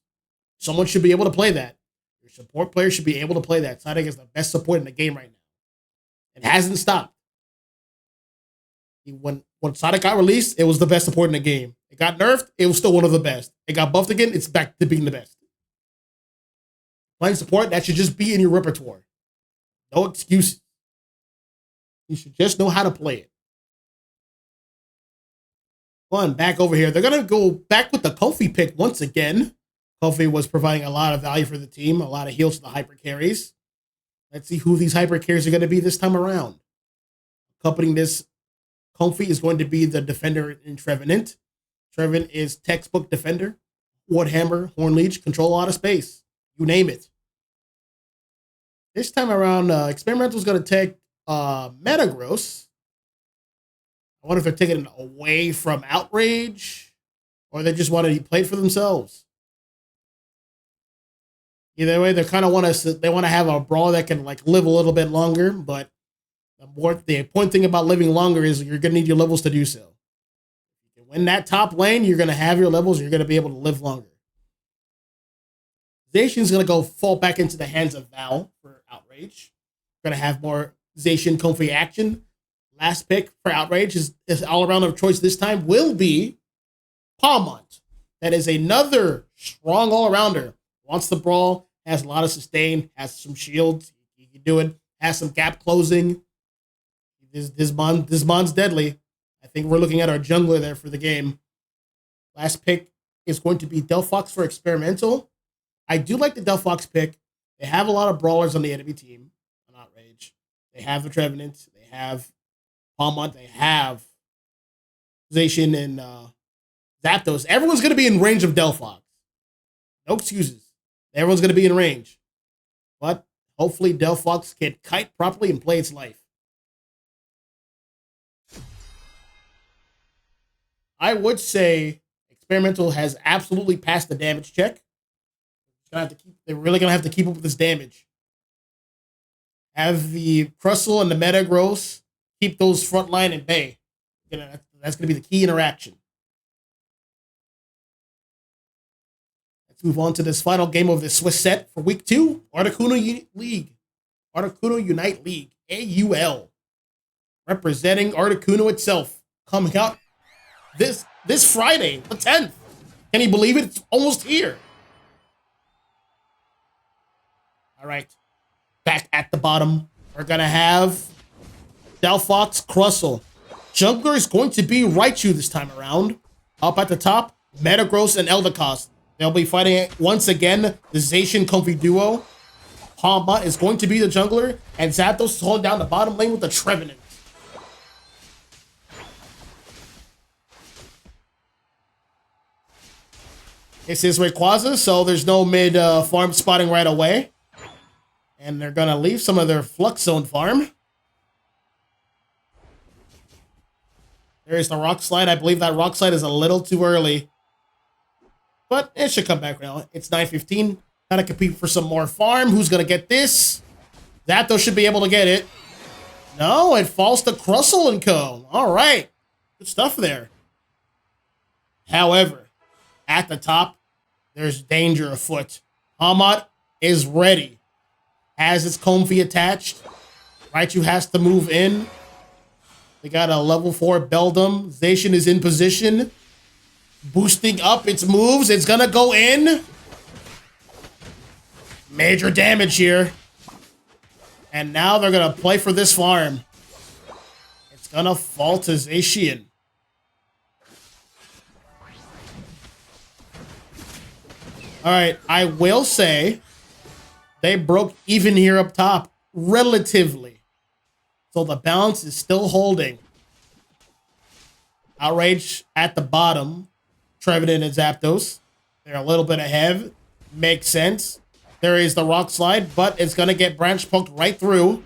Someone should be able to play that. Your support player should be able to play that. Psyduck is the best support in the game right now. It hasn't stopped. When Psyduck got released, it was the best support in the game. It got nerfed, it was still one of the best. It got buffed again, it's back to being the best. Playing support, that should just be in your repertoire. No excuses. You should just know how to play it. One, back over here. They're going to go back with the Kofi pick once again. Kofi was providing a lot of value for the team, a lot of heals to the hyper carries. Let's see who these hyper carries are going to be this time around. Accompanying this Kofi is going to be the defender in Trevenant. Trevenant is textbook defender. Warhammer, Hornleech, control a lot of space. You name it. This time around, Experimental is going to take Metagross. I wonder if they're taking it away from Outrage, or they just want to play it for themselves. Either way, they kind of want to have a brawl that can like live a little bit longer, but the important thing about living longer is you're going to need your levels to do so. If you win that top lane, you're going to have your levels, you're going to be able to live longer. Zacian's going to go fall back into the hands of Val for Outrage. Going to have more Zacian Comfy action. Last pick for Outrage is all-around of choice this time will be Palmont. That is another strong all-arounder. Wants the brawl, has a lot of sustain, has some shields. He can do it. Has some gap closing. This mon's deadly. I think we're looking at our jungler there for the game. Last pick is going to be Delphox for Experimental. I do like the Delphox pick. They have a lot of brawlers on the enemy team on Outrage. They have the Trevenant. They have Palmont. They have Zacian and Zapdos. Everyone's going to be in range of Delphox. No excuses. Everyone's going to be in range. But hopefully Delphox can kite properly and play its life. I would say Experimental has absolutely passed the damage check. They're really going to have to keep up with this damage. Have the Crustle and the Metagross keep those front line at bay. That's going to be the key interaction. Let's move on to this final game of the Swiss set for week 2. Articuno League. Articuno Unite League. AUL. Representing Articuno itself. Coming out this Friday, the 10th. Can you believe it? It's almost here. All right. Back at the bottom, we're going to have Delphox Crustle. Jungler is going to be Raichu this time around. Up at the top, Metagross and Eldegoss. They'll be fighting once again the Zacian Comfy duo. Palmont is going to be the jungler, and Zapdos is holding down the bottom lane with the Trevenant. This is Rayquaza, so there's no mid farm spotting right away. And they're going to leave some of their Flux Zone farm. There's the Rock Slide. I believe that Rock Slide is a little too early. But it should come back now. It's 9:15. Gotta compete for some more farm. Who's going to get this? Zapdos should be able to get it. No, it falls to Crustle and Co. All right. Good stuff there. However, at the top, there's danger afoot. Hamad is ready. Has its Comfey attached. Raichu has to move in. They got a level 4 Beldum. Zacian is in position. Boosting up its moves. It's going to go in. Major damage here. And now they're going to play for this farm. It's going to fall to Zacian. All right, I will say they broke even here up top, relatively. So the balance is still holding. Outrage at the bottom. Trevenant and Zapdos. They're a little bit ahead. Makes sense. There is the Rock Slide, but it's going to get branch poked right through.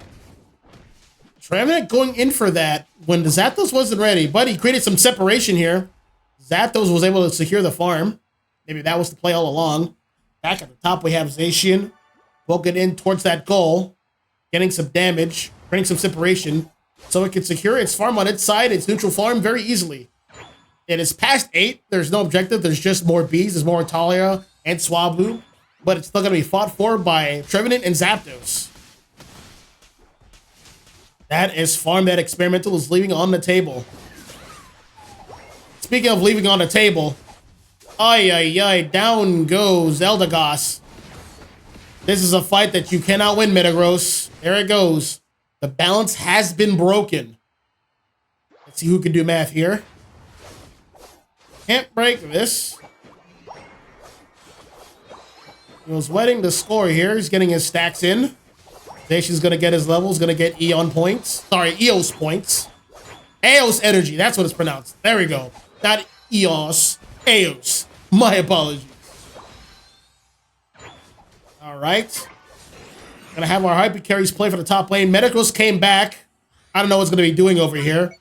Trevenant going in for that when the Zapdos wasn't ready, but he created some separation here. Zapdos was able to secure the farm. Maybe that was the play all along. Back at the top, we have Zacian poking in towards that goal, getting some damage, creating some separation, so it can secure its farm on its side, its neutral farm, very easily. It is past 8. There's no objective. There's just more bees. There's more Talia and Swablu, but it's still going to be fought for by Trevenant and Zapdos. That is farm that Experimental is leaving on the table. Speaking of leaving on the table, down goes Eldegoss. This is a fight that you cannot win, Metagross. There it goes. The balance has been broken. Let's see who can do math here. Can't break this. He was wetting the score here. He's getting his stacks in. Zacian's going to get his levels. Going to get Eon points. Sorry, Eos points. Eos energy. That's what it's pronounced. There we go. Not Eos. Eos. My apologies. All right. Gonna have our Hyper Carries play for the top lane. Metagross came back. I don't know what's gonna be doing over here.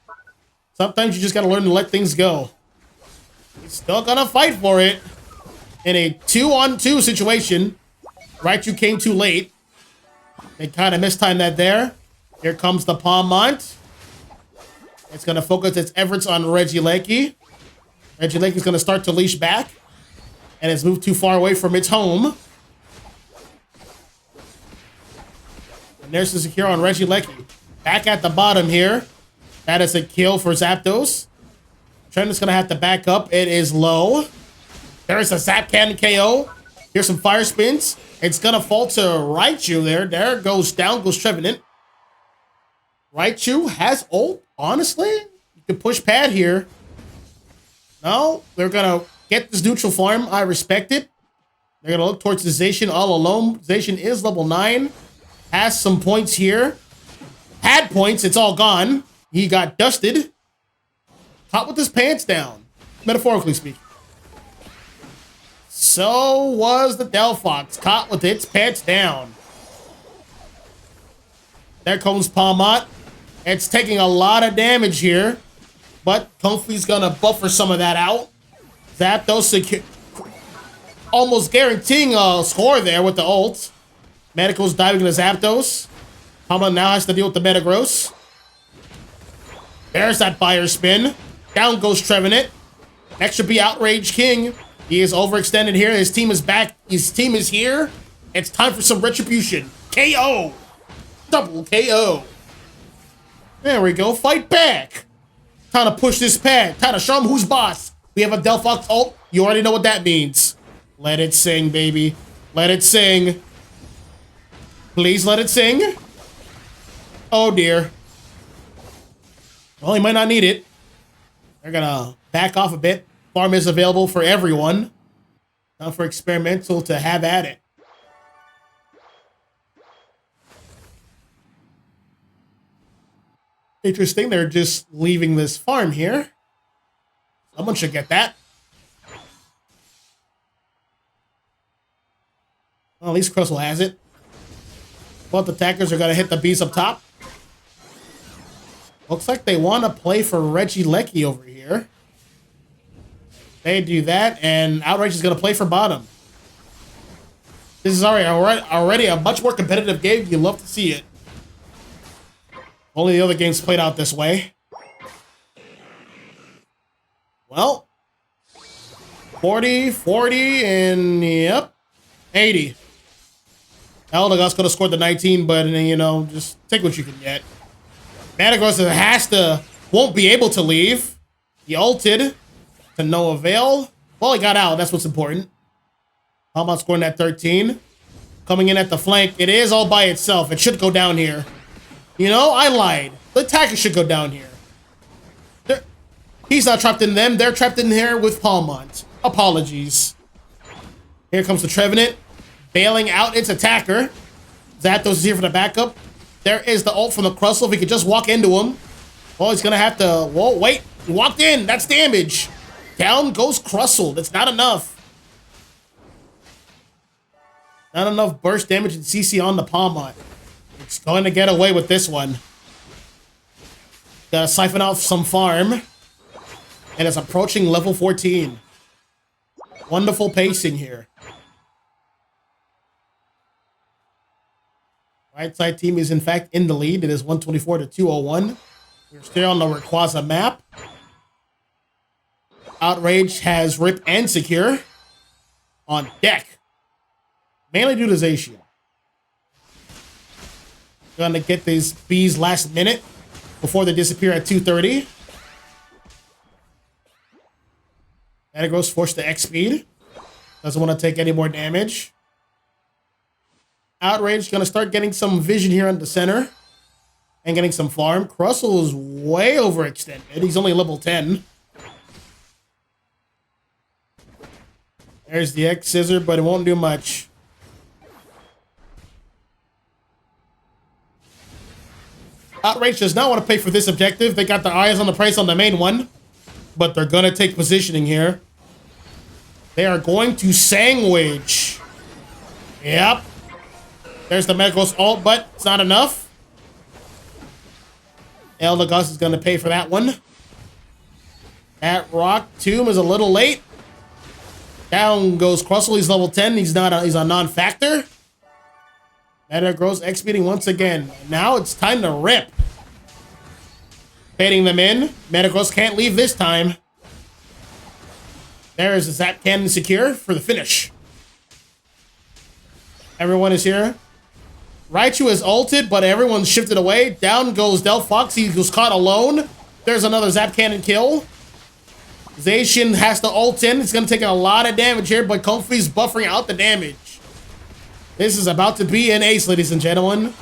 Sometimes you just gotta learn to let things go. He's still gonna fight for it. In a 2-on-2 situation. Raichu came too late. They kind of mistimed that there. Here comes the Palmont. It's gonna focus its efforts on Regieleki. Regieleki's gonna start to leash back. And it's moved too far away from its home. And there's the secure on Regieleki. Back at the bottom here. That is a kill for Zapdos. Trent is going to have to back up. It is low. There's a Zap Cannon KO. Here's some fire spins. It's going to fall to Raichu there. There goes down, goes Trevenant. Raichu has ult. Honestly, you can push pad here. No, they're going to get this neutral farm. I respect it. They're going to look towards the Zacian all alone. Zacian is level 9. Has some points here. Had points. It's all gone. He got dusted. Caught with his pants down. Metaphorically speaking. So was the Delphox. Caught with its pants down. There comes Palmont. It's taking a lot of damage here. But Comfey's going to buffer some of that out. Zapdos secure. Almost guaranteeing a score there with the ult. Medical's diving into Zapdos. Palmont now has to deal with the Metagross. There's that fire spin. Down goes Trevenant. Next should be Outrage King. He is overextended here. His team is back. His team is here. It's time for some retribution. KO. Double KO. There we go. Fight back. Time to push this pad. Time to show him who's boss. We have a Delphox ult. You already know what that means. Let it sing, baby. Let it sing. Please let it sing. Oh, dear. Well, he might not need it. They're going to back off a bit. Farm is available for everyone. Time for Experimental to have at it. Interesting. They're just leaving this farm here. Someone should get that. Well, at least Crustle has it. Both attackers are going to hit the bees up top. Looks like they want to play for Reggie Lecky over here. They do that, and Outrage is going to play for bottom. This is already a much more competitive game. You love to see it. Only the other games played out this way. Well, 40, 40, and yep, 80. Eldegoss could have scored the 19, but you know, just take what you can get. Metagross won't be able to leave. He ulted to no avail. Well, he got out. That's what's important. How about scoring that 13? Coming in at the flank. It is all by itself. It should go down here. You know, I lied. The attacker should go down here. He's not trapped in them. They're trapped in here with Palmont. Apologies. Here comes the Trevenant. Bailing out its attacker. Zapdos is here for the backup. There is the ult from the Crustle. If he could just walk into him. Well, he's going to have to... Whoa, wait. He walked in. That's damage. Down goes Crustle. That's not enough. Not enough burst damage and CC on the Palmont. It's going to get away with this one. Gotta siphon off some farm. And it's approaching level 14. Wonderful pacing here. Right side team is in fact in the lead. It is 124 to 201. We're still on the Rayquaza map. Outrage has Rip and Secure on deck. Mainly due to Zacian. Gonna get these bees last minute before they disappear at 2:30. Metagross forced to X speed. Doesn't want to take any more damage. Outrage gonna start getting some vision here on the center and getting some farm. Crustle is way overextended. He's only level 10. There's the X scissor, but it won't do much. Outrage does not want to pay for this objective. They got their eyes on the price on the main one, but they're going to take positioning here. They are going to sandwich. Yep. There's the Metagross ult, but it's not enough. Eldegoss is going to pay for that one. That Rock Tomb is a little late. Down goes Crustle. He's level 10. He's a non-factor. Metagross X-speeding once again. Now it's time to rip. Baiting them in. Metagross can't leave this time. There is a Zap Cannon secure for the finish. Everyone is here. Raichu is ulted, but everyone's shifted away. Down goes Delphox. He was caught alone. There's another Zap Cannon kill. Zacian has to ult in. It's going to take a lot of damage here, but Comfy's buffering out the damage. This is about to be an ace, ladies and gentlemen.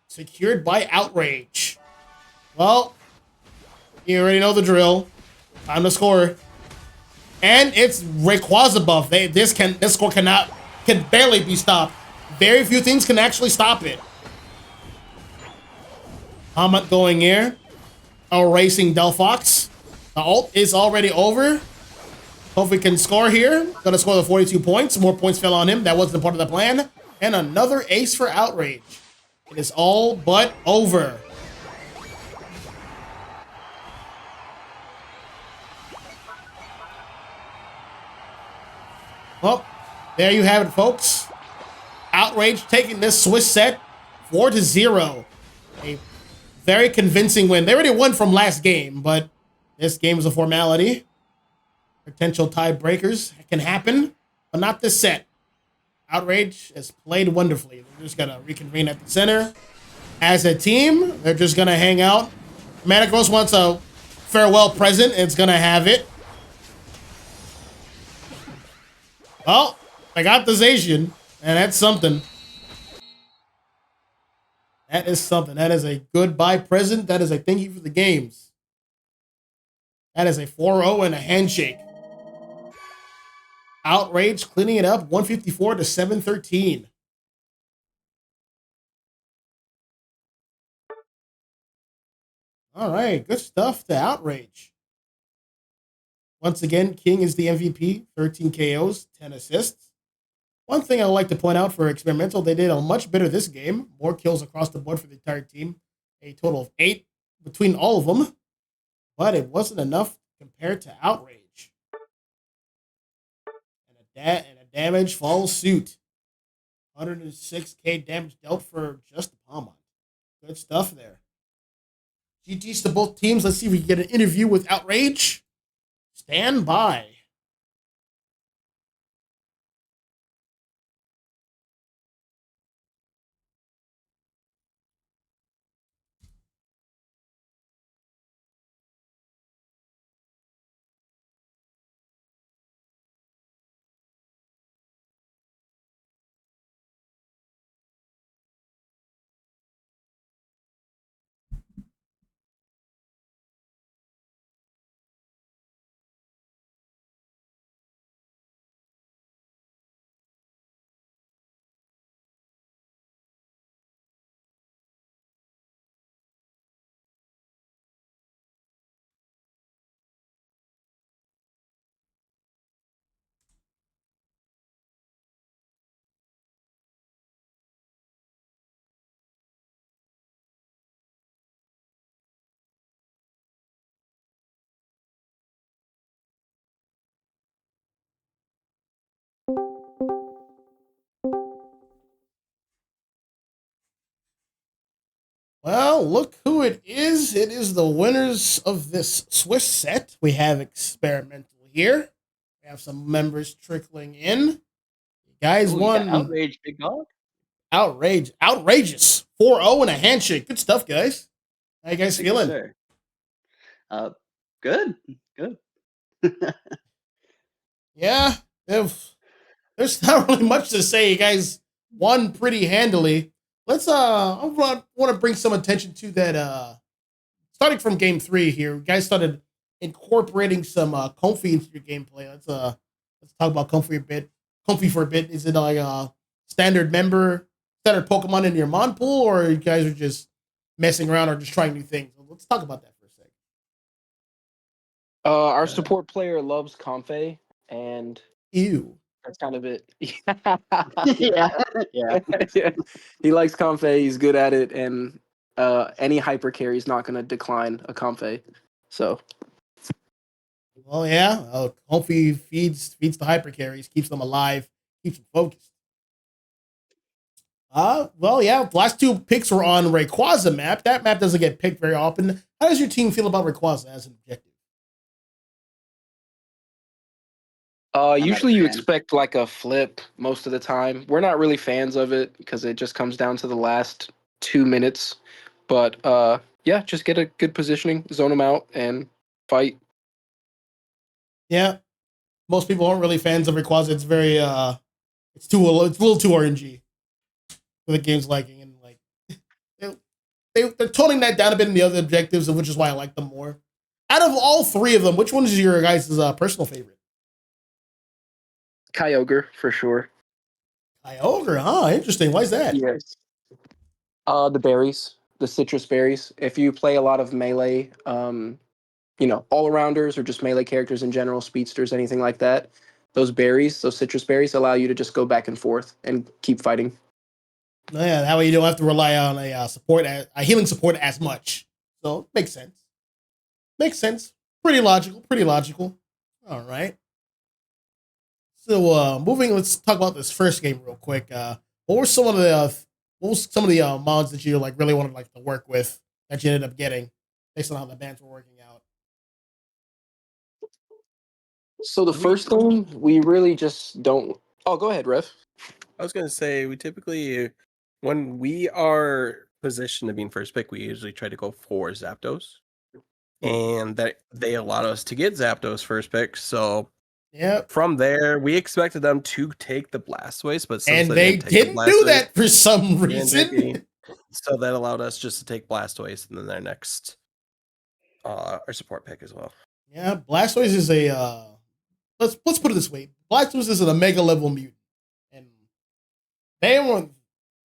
Secured by Outrage. Well, you already know the drill. Time to score. And it's Rayquaza buff. This score can barely be stopped. Very few things can actually stop it. Hamat going here. Erasing Delphox. The ult is already over. Hope we can score here. Gonna score the 42 points. More points fell on him. That wasn't part of the plan. And another ace for Outrage. It is all but over. Well, there you have it, folks. Outrage taking this Swiss set 4-0. A very convincing win. They already won from last game, but this game is a formality. Potential tiebreakers can happen, but not this set. Outrage has played wonderfully. They're just going to reconvene at the center. As a team, they're just going to hang out. Metagross wants a farewell present. It's going to have it. Well, I got the Zacian, and that's something. That is something. That is a goodbye present. That is a thank you for the games. That is a 4-0 and a handshake. Outrage cleaning it up, 154 to 713. All right, good stuff to Outrage. Once again, King is the MVP, 13 KOs, 10 assists. One thing I would like to point out for experimental, they did a much better this game. More kills across the board for the entire team, a total of 8 between all of them. But it wasn't enough compared to Outrage. And a damage follows suit. 106k damage dealt for just the Palmont. Good stuff there. GG's to both teams. Let's see if we can get an interview with Outrage. Stand by. Well, look who it is. It is the winners of this Swiss set. We have Experimental here. We have some members trickling in. You guys won. Outrage, big dog. Outrageous. 4-0 and a handshake. Good stuff, guys. How you guys feeling? Good. Yeah, there's not really much to say. You guys won pretty handily. Let's I want to bring some attention to that. Starting from game 3 here, you guys started incorporating some Comfy into your gameplay. Let's talk about Comfy a bit. Comfy for a bit. Is it like a standard Pokemon in your Mon pool, or you guys are just messing around or just trying new things? Let's talk about that for a second. Our support player loves Comfey, and Ew. that's kind of it. Yeah. He likes Comfey. He's good at it, and any hyper carry is not going to decline a Comfey. So, well, yeah. Comfy feeds the hyper carries, keeps them alive, keeps them focused. Well, yeah. The last 2 picks were on Rayquaza map. That map doesn't get picked very often. How does your team feel about Rayquaza as an objective? usually you expect like a flip most of the time. We're not really fans of it because it just comes down to the last 2 minutes. But yeah, just get a good positioning, zone them out, and fight. Yeah, most people aren't really fans of Rayquaza. It's very it's a little too RNG for the game's liking, and like they're toning that down a bit in the other objectives, which is why I like them more. Out of all 3 of them, which one is your guys' personal favorite? Kyogre for sure. Kyogre, huh? Interesting. Why is that? Yes. The berries, the citrus berries. If you play a lot of melee, all-arounders or just melee characters in general, speedsters, anything like that, those berries, those citrus berries, allow you to just go back and forth and keep fighting. Yeah, that way you don't have to rely on a healing support as much. So makes sense. Makes sense. Pretty logical. All right. So let's talk about this first game real quick. What were some of the mods that you like really wanted to work with that you ended up getting based on how the bands were working out? So the first thing, we really just don't. Oh, go ahead, Rev. I was going to say, we typically, when we are positioned to be in first pick, we usually try to go for Zapdos. And that they allowed us to get Zapdos first pick. So from there, we expected them to take the Blastoise, but since they didn't do that for some reason. So that allowed us just to take Blastoise and then their next our support pick as well. Yeah, Blastoise is a let's put it this way. Blastoise is an Omega level mutant. And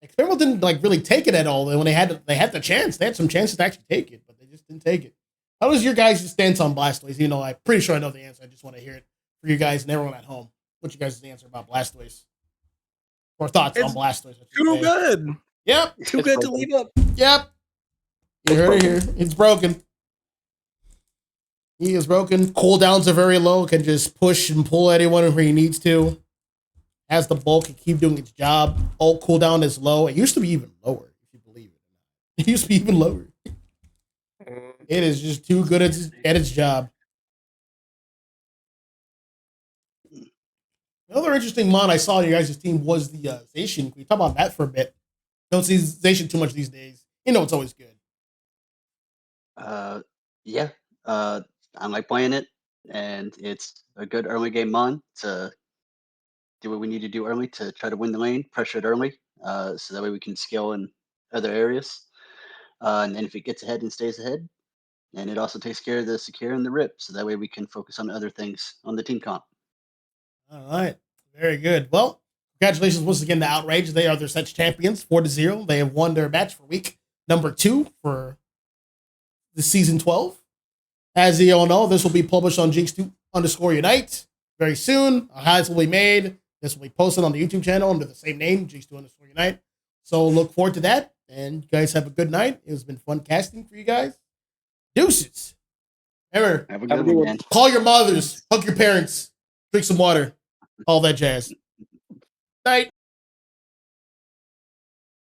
Experimental didn't really take it at all. When they had the chance. They had some chances to actually take it, but they just didn't take it. How was your guys' stance on Blastoise? I'm pretty sure I know the answer. I just want to hear it for you guys and everyone at home. What's your guys' answer about Blastoise? Or thoughts on It's Blastoise? I should Too say. good. Yep. Too It's good to broken. leave up. Yep. You heard it here. It's broken. He is broken. Cooldowns are very low. Can just push and pull anyone where he needs to. Has the bulk and keep doing its job. Ult cooldown is low. It used to be even lower, if you believe it. It used to be even lower. It is just too good at its job. Another interesting mon I saw on your guys' team was the Zacian. Can we talk about that for a bit? Don't see Zacian too much these days. You know it's always good. Yeah. I like playing it, and it's a good early game mon to do what we need to do early to try to win the lane, pressure it early, so that way we can scale in other areas. And then if it gets ahead and stays ahead, and it also takes care of the secure and the rip, so that way we can focus on other things on the team comp. All right. Very good. Well, congratulations once again to Outrage. They are their set champions, 4-0. They have won their match for week number 2 for the season 12. As you all know, this will be published on Jinx2_Unite very soon. Highlights will be made. This will be posted on the YouTube channel under the same name, Jinx2_Unite. So look forward to that. And you guys have a good night. It has been fun casting for you guys. Deuces. Remember, Have a Have a good good one, one. man. call your mothers, hug your parents, drink some water, all that jazz. Night.